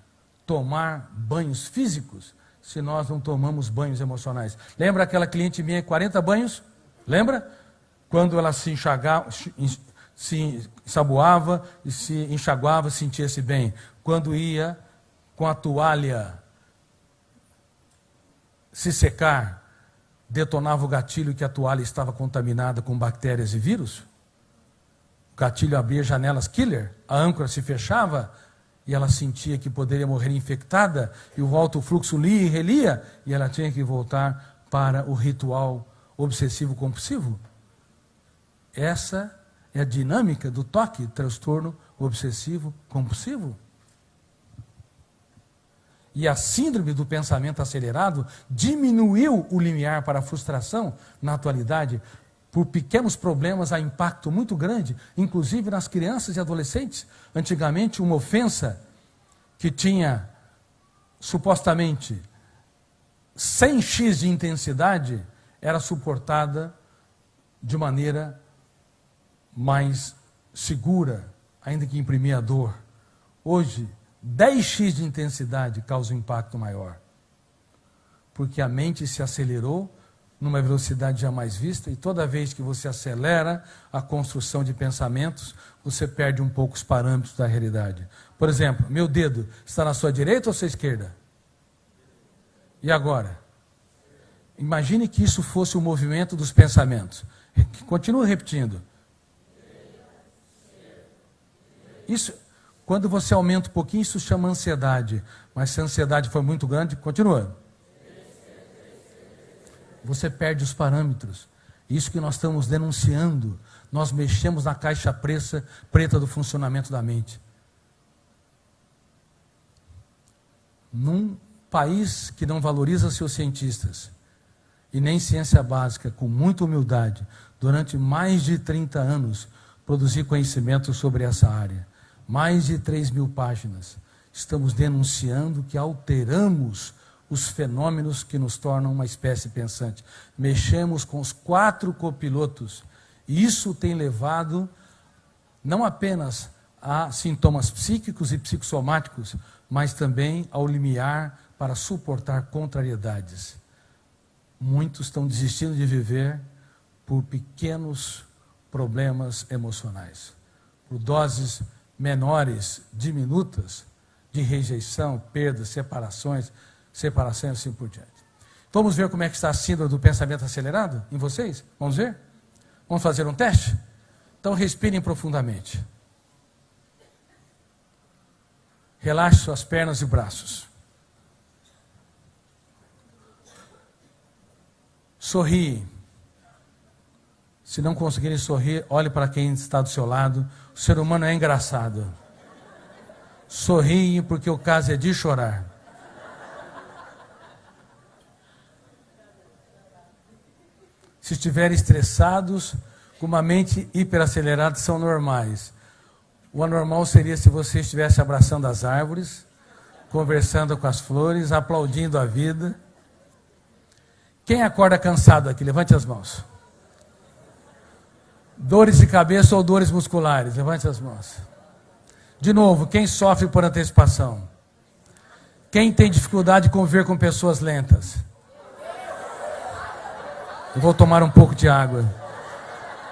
tomar banhos físicos se nós não tomamos banhos emocionais. Lembra aquela cliente minha, 40 banhos? Lembra? Quando ela se enxagava, se ensaboava e se enxaguava, sentia-se bem. Quando ia com a toalha se secar, detonava o gatilho que a toalha estava contaminada com bactérias e vírus. O gatilho abria janelas killer, a âncora se fechava e ela sentia que poderia morrer infectada e o alto fluxo lia e relia e ela tinha que voltar para o ritual obsessivo compulsivo. Essa é a dinâmica do TOC, transtorno obsessivo compulsivo. E a síndrome do pensamento acelerado diminuiu o limiar para a frustração na atualidade. Por pequenos problemas há impacto muito grande, inclusive nas crianças e adolescentes. Antigamente, uma ofensa que tinha supostamente 100x de intensidade era suportada de maneira mais segura, ainda que imprimia dor. Hoje, 10x de intensidade causa um impacto maior, porque a mente se acelerou numa velocidade jamais vista, e toda vez que você acelera a construção de pensamentos, você perde um pouco os parâmetros da realidade. Por exemplo, meu dedo está na sua direita ou sua esquerda? E agora? Imagine que isso fosse o movimento dos pensamentos. Continue repetindo. Isso, quando você aumenta um pouquinho, isso chama ansiedade. Mas se a ansiedade for muito grande, continua. Você perde os parâmetros. Isso que nós estamos denunciando. Nós mexemos na caixa preta do funcionamento da mente. Num país que não valoriza seus cientistas e nem ciência básica, com muita humildade, durante mais de 30 anos, produzi conhecimento sobre essa área. Mais de 3.000 páginas. Estamos denunciando que alteramos os fenômenos que nos tornam uma espécie pensante. Mexemos com os 4 copilotos. E isso tem levado não apenas a sintomas psíquicos e psicossomáticos, mas também ao limiar para suportar contrariedades. Muitos estão desistindo de viver por pequenos problemas emocionais, por doses menores, diminutas, de rejeição, perdas, separações e assim por diante. Vamos ver como é que está a síndrome do pensamento acelerado em vocês? Vamos ver? Vamos fazer um teste? Então respirem profundamente. Relaxe suas pernas e braços. Sorri. Se não conseguirem sorrir, olhe para quem está do seu lado. O ser humano é engraçado. Sorriem porque o caso é de chorar. se estiverem estressados, com uma mente hiperacelerada, são normais. O anormal seria se você estivesse abraçando as árvores, conversando com as flores, aplaudindo a vida. Quem acorda cansado aqui? Levante as mãos. Dores de cabeça ou dores musculares? Levante as mãos. De novo, quem sofre por antecipação? Quem tem dificuldade de conviver com pessoas lentas? Eu vou tomar um pouco de água.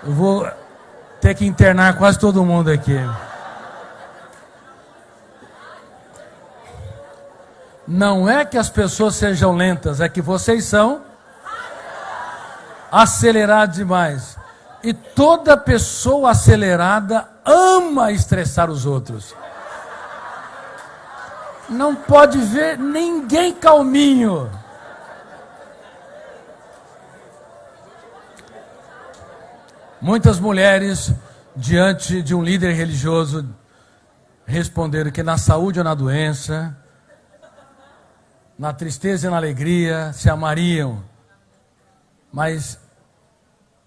Eu vou ter que internar quase todo mundo aqui. Não é que as pessoas sejam lentas, é que vocês são acelerados demais. E toda pessoa acelerada ama estressar os outros. Não pode ver ninguém calminho. Muitas mulheres, diante de um líder religioso, responderam que na saúde ou na doença, na tristeza e na alegria, se amariam. Mas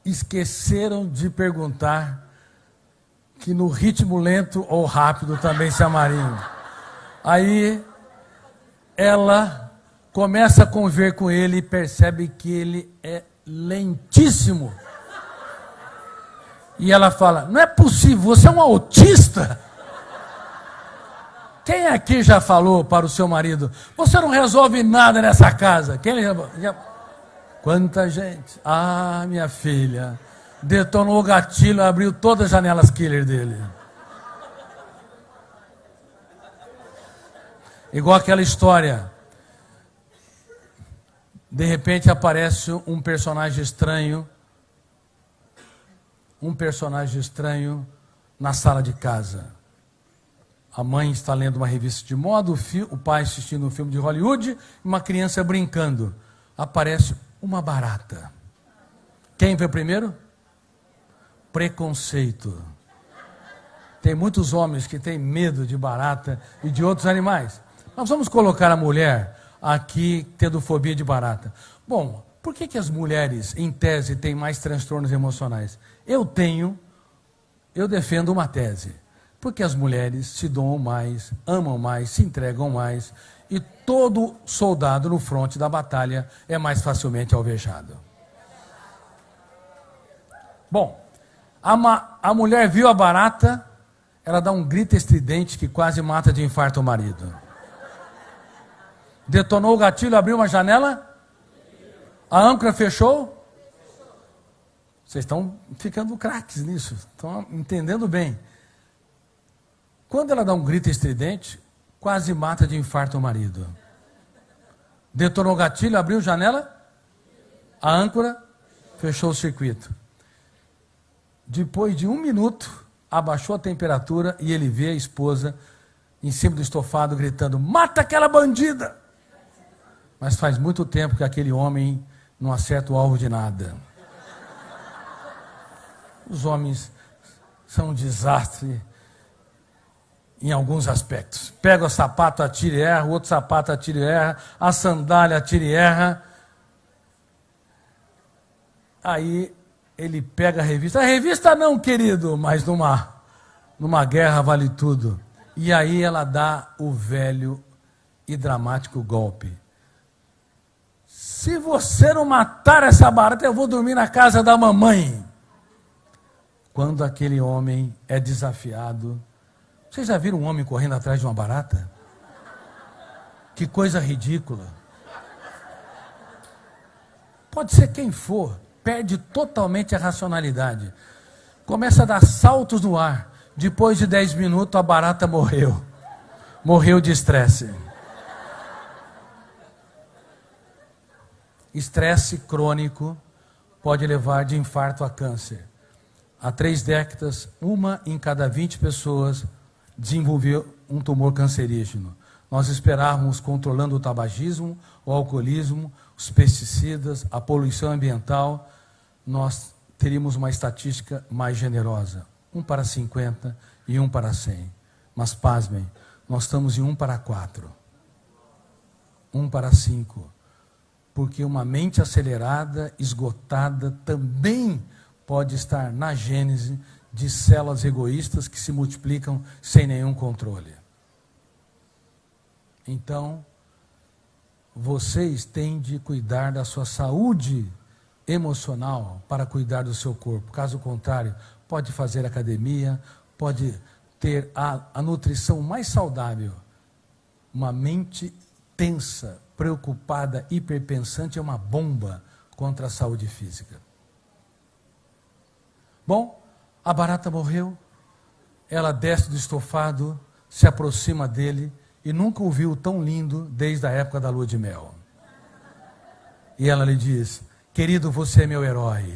esqueceram de perguntar que no ritmo lento ou rápido também se amariam. Aí ela começa a conviver com ele e percebe que ele é lentíssimo. E ela fala: não é possível, você é um autista? Quem aqui já falou para o seu marido: você não resolve nada nessa casa? Quem já... Quanta gente. Ah, minha filha, detonou o gatilho, abriu todas as janelas killer dele. Igual aquela história. De repente aparece um personagem estranho na sala de casa. A mãe está lendo uma revista de moda, o pai assistindo um filme de Hollywood, uma criança brincando. Aparece uma barata. Quem veio primeiro? Preconceito. Tem muitos homens que têm medo de barata e de outros animais. Nós vamos colocar a mulher aqui tendo fobia de barata. Bom, por que as mulheres, em tese, têm mais transtornos emocionais? Eu defendo uma tese. Porque as mulheres se doam mais, amam mais, se entregam mais, e todo soldado no fronte da batalha é mais facilmente alvejado. Bom, a mulher viu a barata, ela dá um grito estridente que quase mata de infarto o marido. Detonou o gatilho, abriu uma janela, a âncora fechou. Vocês estão ficando craques nisso, estão entendendo bem. Quando ela dá um grito estridente, quase mata de infarto o marido. Detonou o gatilho, abriu a janela, a âncora, fechou o circuito. Depois de 1 minuto, abaixou a temperatura e ele vê a esposa em cima do estofado gritando: mata aquela bandida! Mas faz muito tempo que aquele homem não acerta o alvo de nada. Os homens são um desastre em alguns aspectos. Pega o sapato, atira e erra, o outro sapato, atira e erra, a sandália, atira e erra. Aí ele pega a revista. A revista não, querido, mas numa guerra vale tudo. E aí ela dá o velho e dramático golpe. Se você não matar essa barata, eu vou dormir na casa da mamãe. Quando aquele homem é desafiado... Vocês já viram um homem correndo atrás de uma barata? Que coisa ridícula. Pode ser quem for, perde totalmente a racionalidade. Começa a dar saltos no ar. Depois de 10 minutos, a barata morreu. Morreu de estresse. Estresse crônico pode levar de infarto a câncer. Há 3 décadas, 1 em cada 20 pessoas desenvolveu um tumor cancerígeno. Nós esperávamos, controlando o tabagismo, o alcoolismo, os pesticidas, a poluição ambiental, nós teríamos uma estatística mais generosa. 1 para 50 e 1 para 100. Mas, pasmem, nós estamos em 1 para 4. 1 para 5. porque uma mente acelerada, esgotada, também pode estar na gênese de células egoístas que se multiplicam sem nenhum controle. Então, vocês têm de cuidar da sua saúde emocional para cuidar do seu corpo. Caso contrário, pode fazer academia, pode ter a nutrição mais saudável. Uma mente tensa, preocupada, hiperpensante é uma bomba contra a saúde física. Bom, a barata morreu, ela desce do estofado, se aproxima dele e nunca o viu tão lindo desde a época da lua de mel. E ela lhe diz: querido, você é meu herói.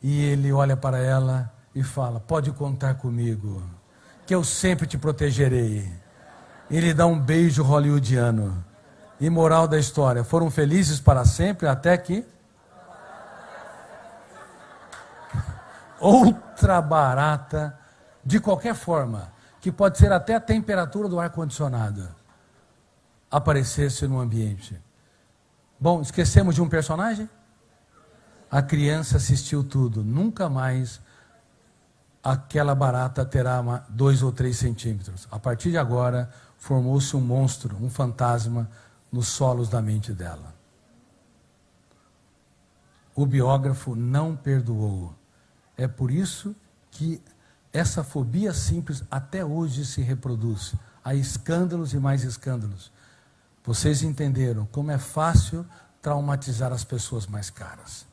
E ele olha para ela e fala: pode contar comigo, que eu sempre te protegerei. Ele dá um beijo hollywoodiano. E moral da história, foram felizes para sempre até que outra barata, de qualquer forma, que pode ser até a temperatura do ar-condicionado, aparecesse no ambiente. Bom, esquecemos de um personagem? A criança assistiu tudo. Nunca mais aquela barata terá 2 ou 3 centímetros. A partir de agora, formou-se um monstro, um fantasma, nos solos da mente dela. O biógrafo não perdoou. É por isso que essa fobia simples até hoje se reproduz. Há escândalos e mais escândalos. Vocês entenderam como é fácil traumatizar as pessoas mais caras.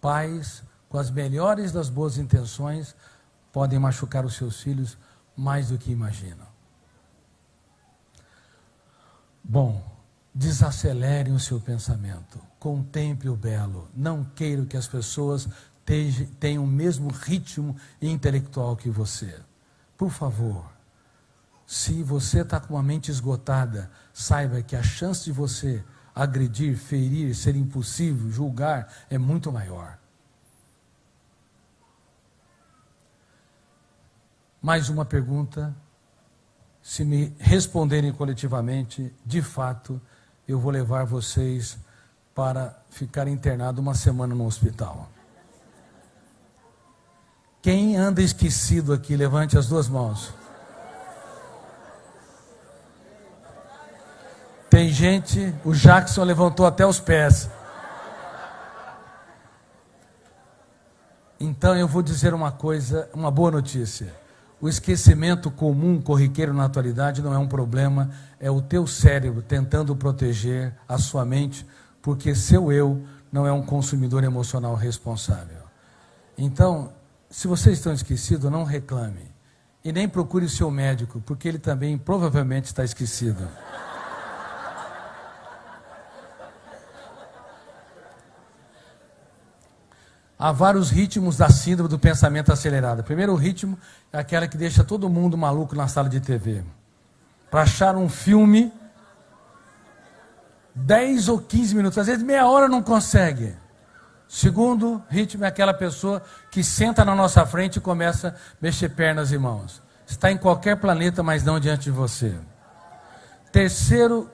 Pais, com as melhores das boas intenções, podem machucar os seus filhos mais do que imaginam. Bom, desacelere o seu pensamento, contemple o belo, não queira que as pessoas tenham o mesmo ritmo intelectual que você. Por favor, se você está com uma mente esgotada, saiba que a chance de você agredir, ferir, ser impulsivo, julgar, é muito maior. Mais uma pergunta. Se me responderem coletivamente, de fato, eu vou levar vocês para ficar internado uma semana no hospital. Quem anda esquecido aqui, levante as 2 mãos. Tem gente, o Jackson levantou até os pés. Então eu vou dizer uma coisa, uma boa notícia. O esquecimento comum, corriqueiro na atualidade não é um problema, é o teu cérebro tentando proteger a sua mente, porque seu eu não é um consumidor emocional responsável. Então, se vocês estão esquecidos, não reclame. E nem procure o seu médico, porque ele também provavelmente está esquecido. Há vários ritmos da síndrome do pensamento acelerado. O primeiro ritmo é aquela que deixa todo mundo maluco na sala de TV. Para achar um filme, 10 ou 15 minutos, às vezes meia hora não consegue. Segundo ritmo é aquela pessoa que senta na nossa frente e começa a mexer pernas e mãos. Está em qualquer planeta, mas não diante de você. Terceiro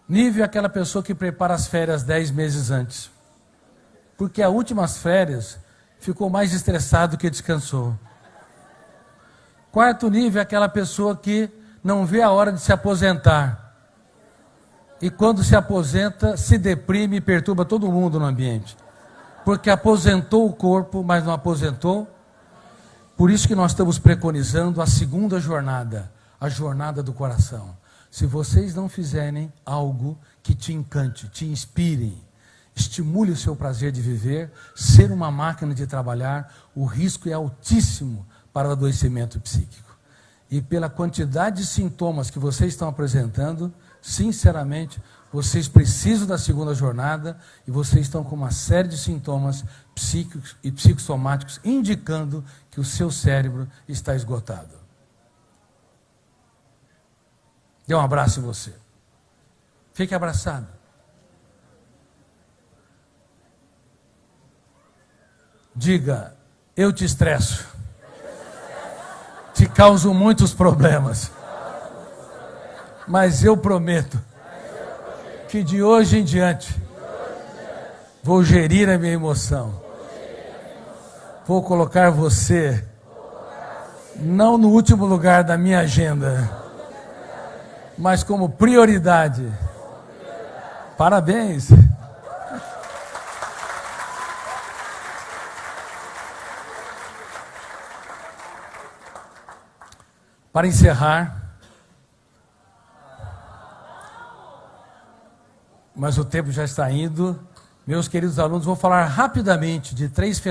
nível é aquela pessoa que prepara as férias 10 meses antes. Porque as últimas férias ficou mais estressado que descansou. Quarto nível é aquela pessoa que não vê a hora de se aposentar. E quando se aposenta, se deprime e perturba todo mundo no ambiente. Porque aposentou o corpo, mas não aposentou. Por isso que nós estamos preconizando a segunda jornada, a jornada do coração. Se vocês não fizerem algo que te encante, te inspire, estimule o seu prazer de viver, ser uma máquina de trabalhar, o risco é altíssimo para o adoecimento psíquico. E pela quantidade de sintomas que vocês estão apresentando, sinceramente, vocês precisam da segunda jornada e vocês estão com uma série de sintomas psíquicos e psicossomáticos indicando que o seu cérebro está esgotado. Dê um abraço em você. Fique abraçado. Diga: eu te estresso. Te causo muitos problemas. Mas eu prometo que de hoje em diante vou gerir a minha emoção. Vou colocar você não no último lugar da minha agenda, mas como prioridade. Parabéns. Para encerrar, mas o tempo já está indo, meus queridos alunos, vou falar rapidamente de 3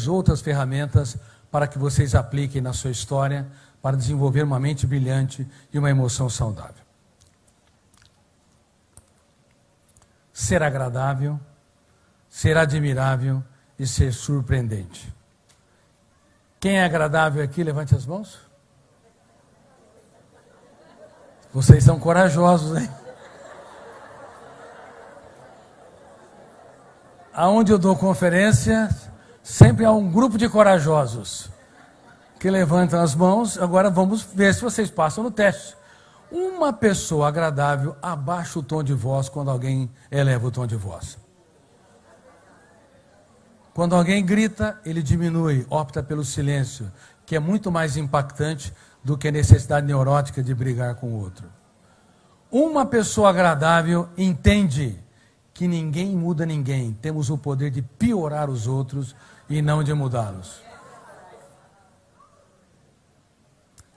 outras ferramentas para que vocês apliquem na sua história para desenvolver uma mente brilhante e uma emoção saudável. Ser agradável, ser admirável e ser surpreendente. Quem é agradável aqui, levante as mãos. Vocês são corajosos, hein? Aonde eu dou conferência, sempre há um grupo de corajosos que levantam as mãos. Agora vamos ver se vocês passam no teste. Uma pessoa agradável abaixa o tom de voz quando alguém eleva o tom de voz. Quando alguém grita, ele diminui, opta pelo silêncio, que é muito mais impactante do que a necessidade neurótica de brigar com o outro. Uma pessoa agradável entende que ninguém muda ninguém. Temos o poder de piorar os outros e não de mudá-los.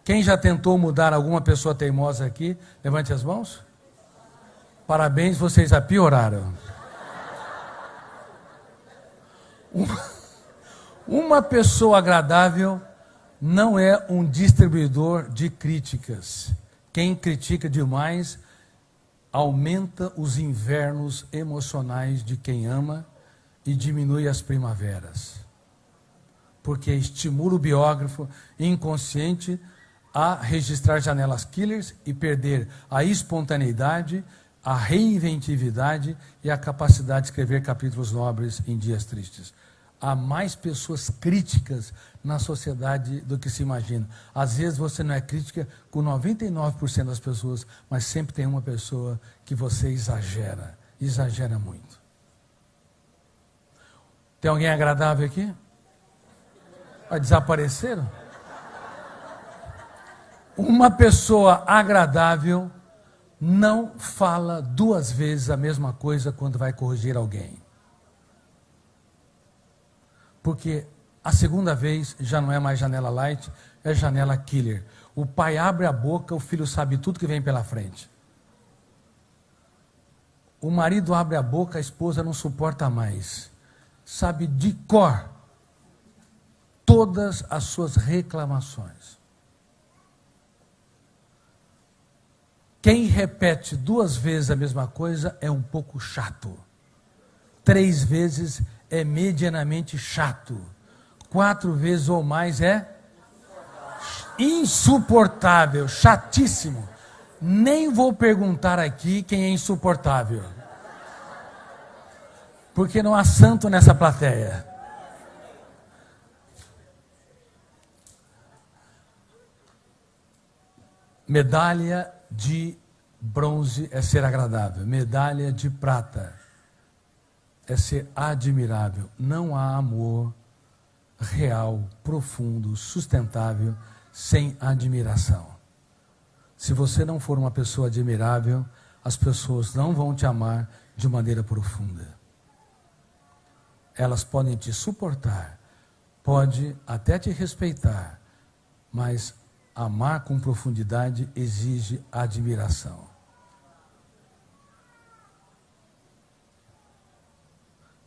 Quem já tentou mudar alguma pessoa teimosa aqui? Levante as mãos. Parabéns, vocês a pioraram. Uma pessoa agradável não é um distribuidor de críticas. Quem critica demais aumenta os invernos emocionais de quem ama e diminui as primaveras. Porque estimula o biógrafo inconsciente a registrar janelas killers e perder a espontaneidade, a reinventividade e a capacidade de escrever capítulos nobres em dias tristes. Há mais pessoas críticas na sociedade do que se imagina. Às vezes você não é crítica com 99% das pessoas, mas sempre tem uma pessoa que você exagera muito. Tem alguém agradável aqui? Desapareceram? Uma pessoa agradável não fala 2 vezes a mesma coisa quando vai corrigir alguém. Porque a segunda vez já não é mais janela light, é janela killer. O pai abre a boca, o filho sabe tudo que vem pela frente. O marido abre a boca, a esposa não suporta mais. Sabe de cor todas as suas reclamações. Quem repete 2 vezes a mesma coisa é um pouco chato. 3 vezes é medianamente chato. 4 vezes ou mais é insuportável, chatíssimo. Nem vou perguntar aqui quem é insuportável. Porque não há santo nessa plateia. Medalha de bronze é ser agradável. Medalha de prata é ser admirável. Não há amor real, profundo, sustentável, sem admiração. Se você não for uma pessoa admirável, as pessoas não vão te amar de maneira profunda. Elas podem te suportar, pode até te respeitar, mas amar com profundidade exige admiração.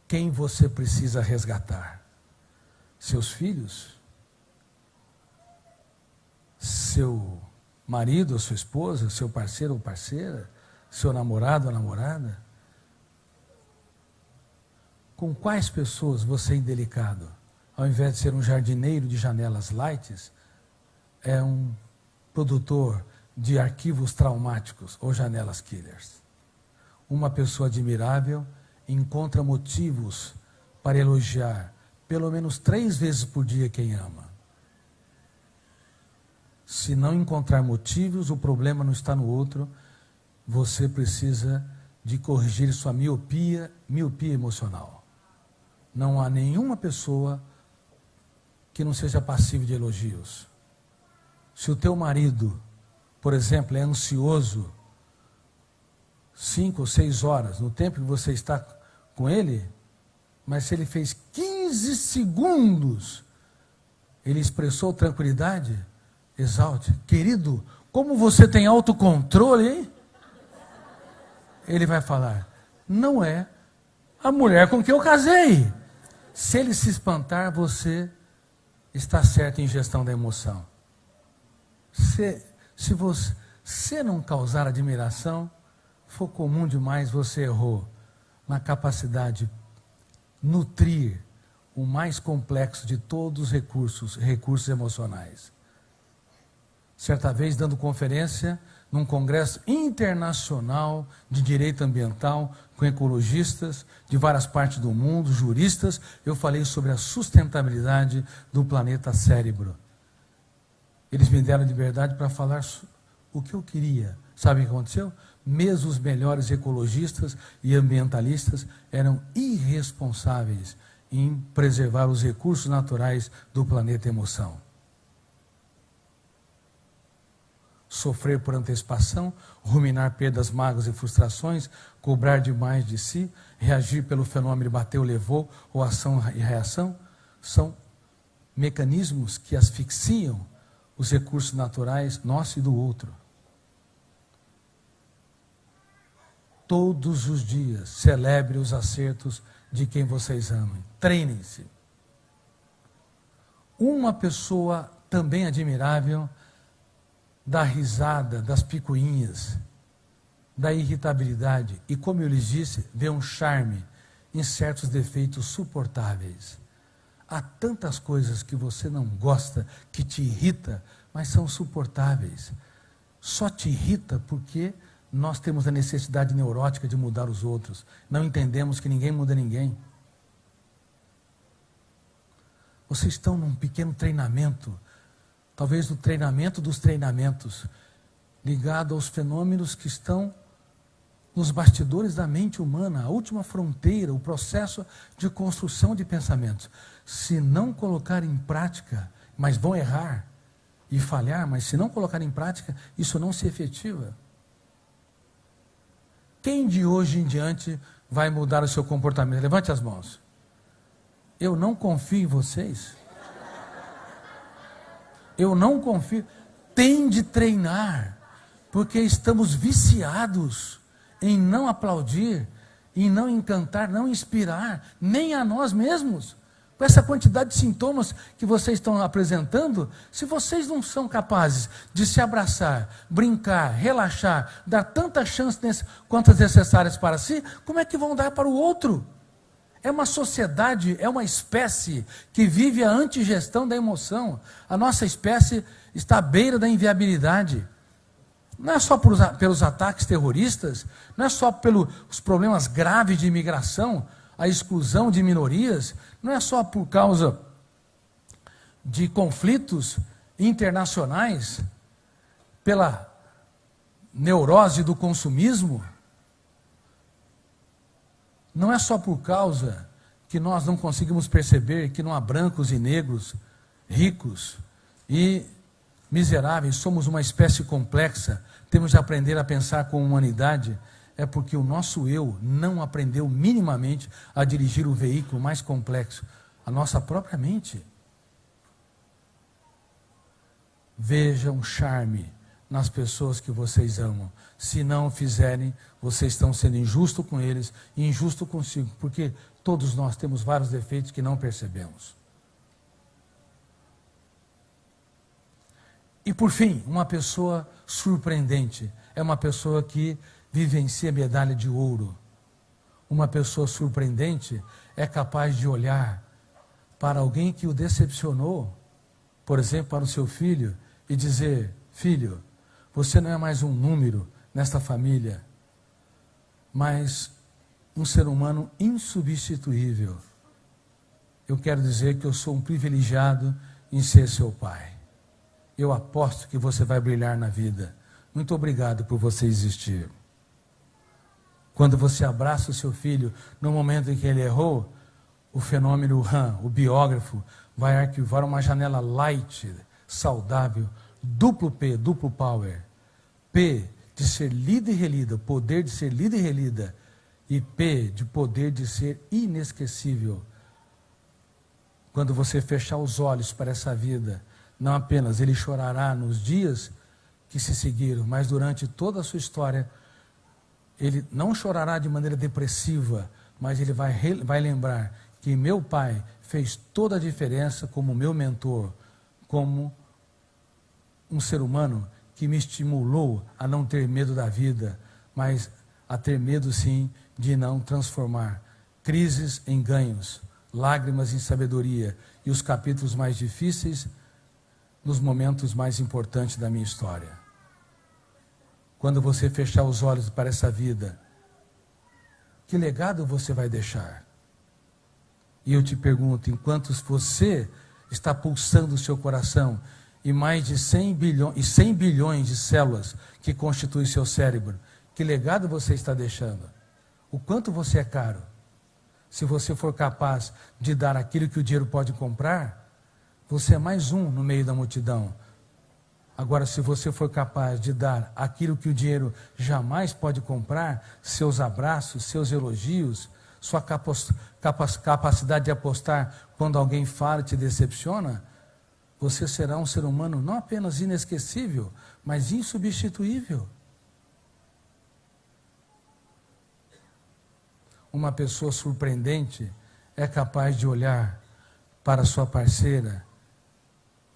Quem você precisa resgatar? Seus filhos? Seu marido ou sua esposa? Seu parceiro ou parceira? Seu namorado ou namorada? Com quais pessoas você é indelicado? Ao invés de ser um jardineiro de janelas lights, é um produtor de arquivos traumáticos ou janelas killers. Uma pessoa admirável encontra motivos para elogiar pelo menos 3 vezes por dia quem ama. Se não encontrar motivos, o problema não está no outro, você precisa de corrigir sua miopia emocional. Não há nenhuma pessoa que não seja passiva de elogios. Se o teu marido, por exemplo, é ansioso 5 ou 6 horas, no tempo que você está com ele, mas se ele fez 15 segundos, ele expressou tranquilidade, exalte. Querido, como você tem autocontrole, hein? Ele vai falar, não é a mulher com quem eu casei. Se ele se espantar, você está certo em gestão da emoção. Se você não causar admiração, for comum demais, você errou na capacidade de nutrir o mais complexo de todos os recursos emocionais. Certa vez, dando conferência num congresso internacional de direito ambiental, com ecologistas de várias partes do mundo, juristas, eu falei sobre a sustentabilidade do planeta cérebro. Eles me deram liberdade para falar o que eu queria. Sabe o que aconteceu? Mesmo os melhores ecologistas e ambientalistas eram irresponsáveis em preservar os recursos naturais do planeta emoção. Sofrer por antecipação, ruminar perdas, mágoas e frustrações, cobrar demais de si, reagir pelo fenômeno bateu, levou, ou ação e reação, são mecanismos que asfixiam os recursos naturais, nosso e do outro. Todos os dias, celebre os acertos de quem vocês amam. Treinem-se. Uma pessoa também admirável da risada, das picuinhas, da irritabilidade e, como eu lhes disse, vê um charme em certos defeitos suportáveis. Há tantas coisas que você não gosta, que te irrita, mas são suportáveis. Só te irrita porque nós temos a necessidade neurótica de mudar os outros. Não entendemos que ninguém muda ninguém. Vocês estão num pequeno treinamento, talvez no treinamento dos treinamentos, ligado aos fenômenos que estão nos bastidores da mente humana, a última fronteira, o processo de construção de pensamentos. Se não colocar em prática, mas vão errar e falhar, mas se não colocar em prática, isso não se efetiva. Quem de hoje em diante vai mudar o seu comportamento? Levante as mãos. Eu não confio em vocês. Eu não confio. Tem de treinar, porque estamos viciados em não aplaudir, em não encantar, não inspirar, nem a nós mesmos. Com essa quantidade de sintomas que vocês estão apresentando, se vocês não são capazes de se abraçar, brincar, relaxar, dar tantas chances quantas necessárias para si, como é que vão dar para o outro? É uma sociedade, é uma espécie que vive a antigestão da emoção. A nossa espécie está à beira da inviabilidade. Não é só pelos ataques terroristas, não é só pelos problemas graves de imigração, a exclusão de minorias, não é só por causa de conflitos internacionais, pela neurose do consumismo, não é só por causa que nós não conseguimos perceber que não há brancos e negros, ricos e miseráveis, somos uma espécie complexa, temos de aprender a pensar com humanidade. É porque o nosso eu não aprendeu minimamente a dirigir o veículo mais complexo, a nossa própria mente. Vejam um charme nas pessoas que vocês amam. Se não o fizerem, vocês estão sendo injusto com eles e injusto consigo, porque todos nós temos vários defeitos que não percebemos. E por fim, uma pessoa surpreendente é uma pessoa que vivencia medalha de ouro. Uma pessoa surpreendente é capaz de olhar para alguém que o decepcionou, por exemplo, para o seu filho, e dizer: filho, você não é mais um número nesta família, mas um ser humano insubstituível. Eu quero dizer que eu sou um privilegiado em ser seu pai. eu aposto que você vai brilhar na vida. Muito obrigado por você existir. Quando você abraça o seu filho no momento em que ele errou, o fenômeno Han, o biógrafo, vai arquivar uma janela light, saudável, duplo P, duplo power. P de ser lida e relida, poder de ser lida e relida, e P de poder de ser inesquecível. Quando você fechar os olhos para essa vida, não apenas ele chorará nos dias que se seguiram, mas durante toda a sua história, ele não chorará de maneira depressiva, mas ele vai lembrar que meu pai fez toda a diferença como meu mentor, como um ser humano que me estimulou a não ter medo da vida, mas a ter medo sim de não transformar crises em ganhos, lágrimas em sabedoria e os capítulos mais difíceis nos momentos mais importantes da minha história. Quando você fechar os olhos para essa vida, que legado você vai deixar? E eu te pergunto, enquanto você está pulsando o seu coração e mais de 100 bilhões de células que constituem seu cérebro, que legado você está deixando? O quanto você é caro? Se você for capaz de dar aquilo que o dinheiro pode comprar, você é mais um no meio da multidão. Agora, se você for capaz de dar aquilo que o dinheiro jamais pode comprar, seus abraços, seus elogios, sua capacidade de apostar quando alguém fala e te decepciona, você será um ser humano não apenas inesquecível, mas insubstituível. Uma pessoa surpreendente é capaz de olhar para sua parceira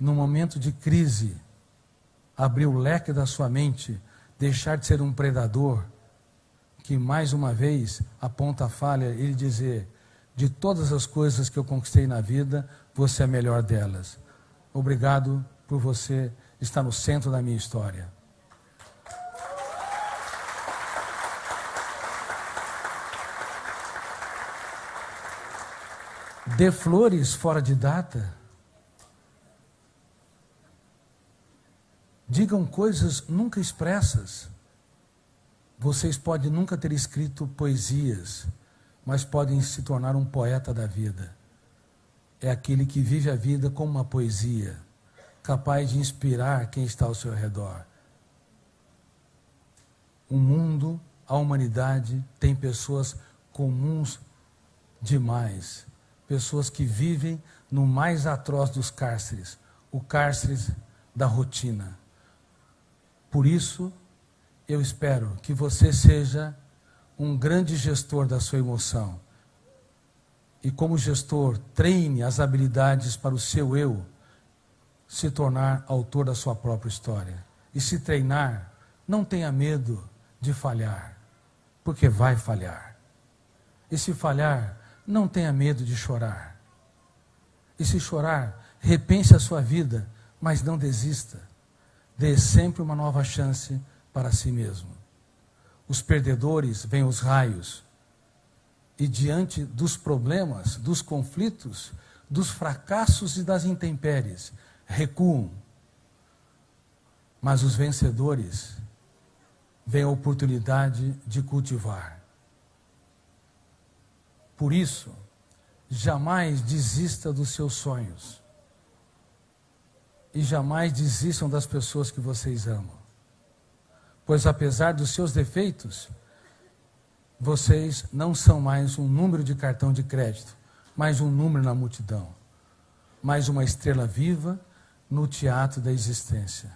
no momento de crise, abrir o leque da sua mente, deixar de ser um predador, que mais uma vez aponta a falha e lhe dizer, de todas as coisas que eu conquistei na vida, você é a melhor delas. Obrigado por você estar no centro da minha história. Dê flores fora de data. Digam coisas nunca expressas. Vocês podem nunca ter escrito poesias, mas podem se tornar um poeta da vida. É aquele que vive a vida como uma poesia, capaz de inspirar quem está ao seu redor. O mundo, a humanidade, tem pessoas comuns demais. Pessoas que vivem no mais atroz dos cárceres, o cárcere da rotina. Por isso, eu espero que você seja um grande gestor da sua emoção. E como gestor, treine as habilidades para o seu eu se tornar autor da sua própria história. E se treinar, não tenha medo de falhar, porque vai falhar. E se falhar, não tenha medo de chorar. E se chorar, repense a sua vida, mas não desista. Dê sempre uma nova chance para si mesmo. Os perdedores veem os raios. E diante dos problemas, dos conflitos, dos fracassos e das intempéries, recuam. Mas os vencedores veem a oportunidade de cultivar. Por isso, jamais desista dos seus sonhos. E jamais desistam das pessoas que vocês amam. Pois apesar dos seus defeitos, vocês não são mais um número de cartão de crédito, mais um número na multidão, mais uma estrela viva no teatro da existência.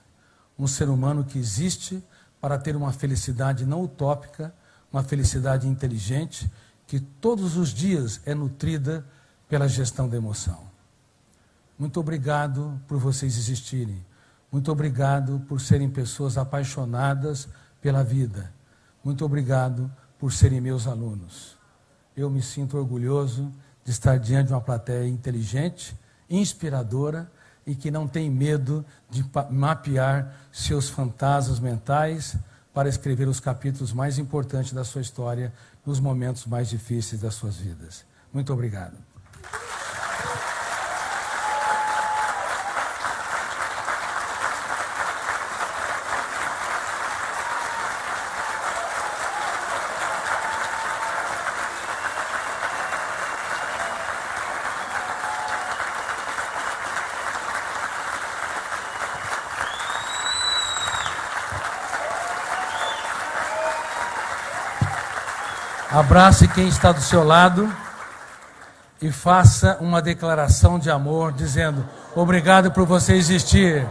Um ser humano que existe para ter uma felicidade não utópica, uma felicidade inteligente, que todos os dias é nutrida pela gestão da emoção. Muito obrigado por vocês existirem. Muito obrigado por serem pessoas apaixonadas pela vida. Muito obrigado por serem meus alunos. Eu me sinto orgulhoso de estar diante de uma plateia inteligente, inspiradora e que não tem medo de mapear seus fantasmas mentais para escrever os capítulos mais importantes da sua história nos momentos mais difíceis das suas vidas. Muito obrigado. Abrace quem está do seu lado e faça uma declaração de amor, dizendo: obrigado por você existir.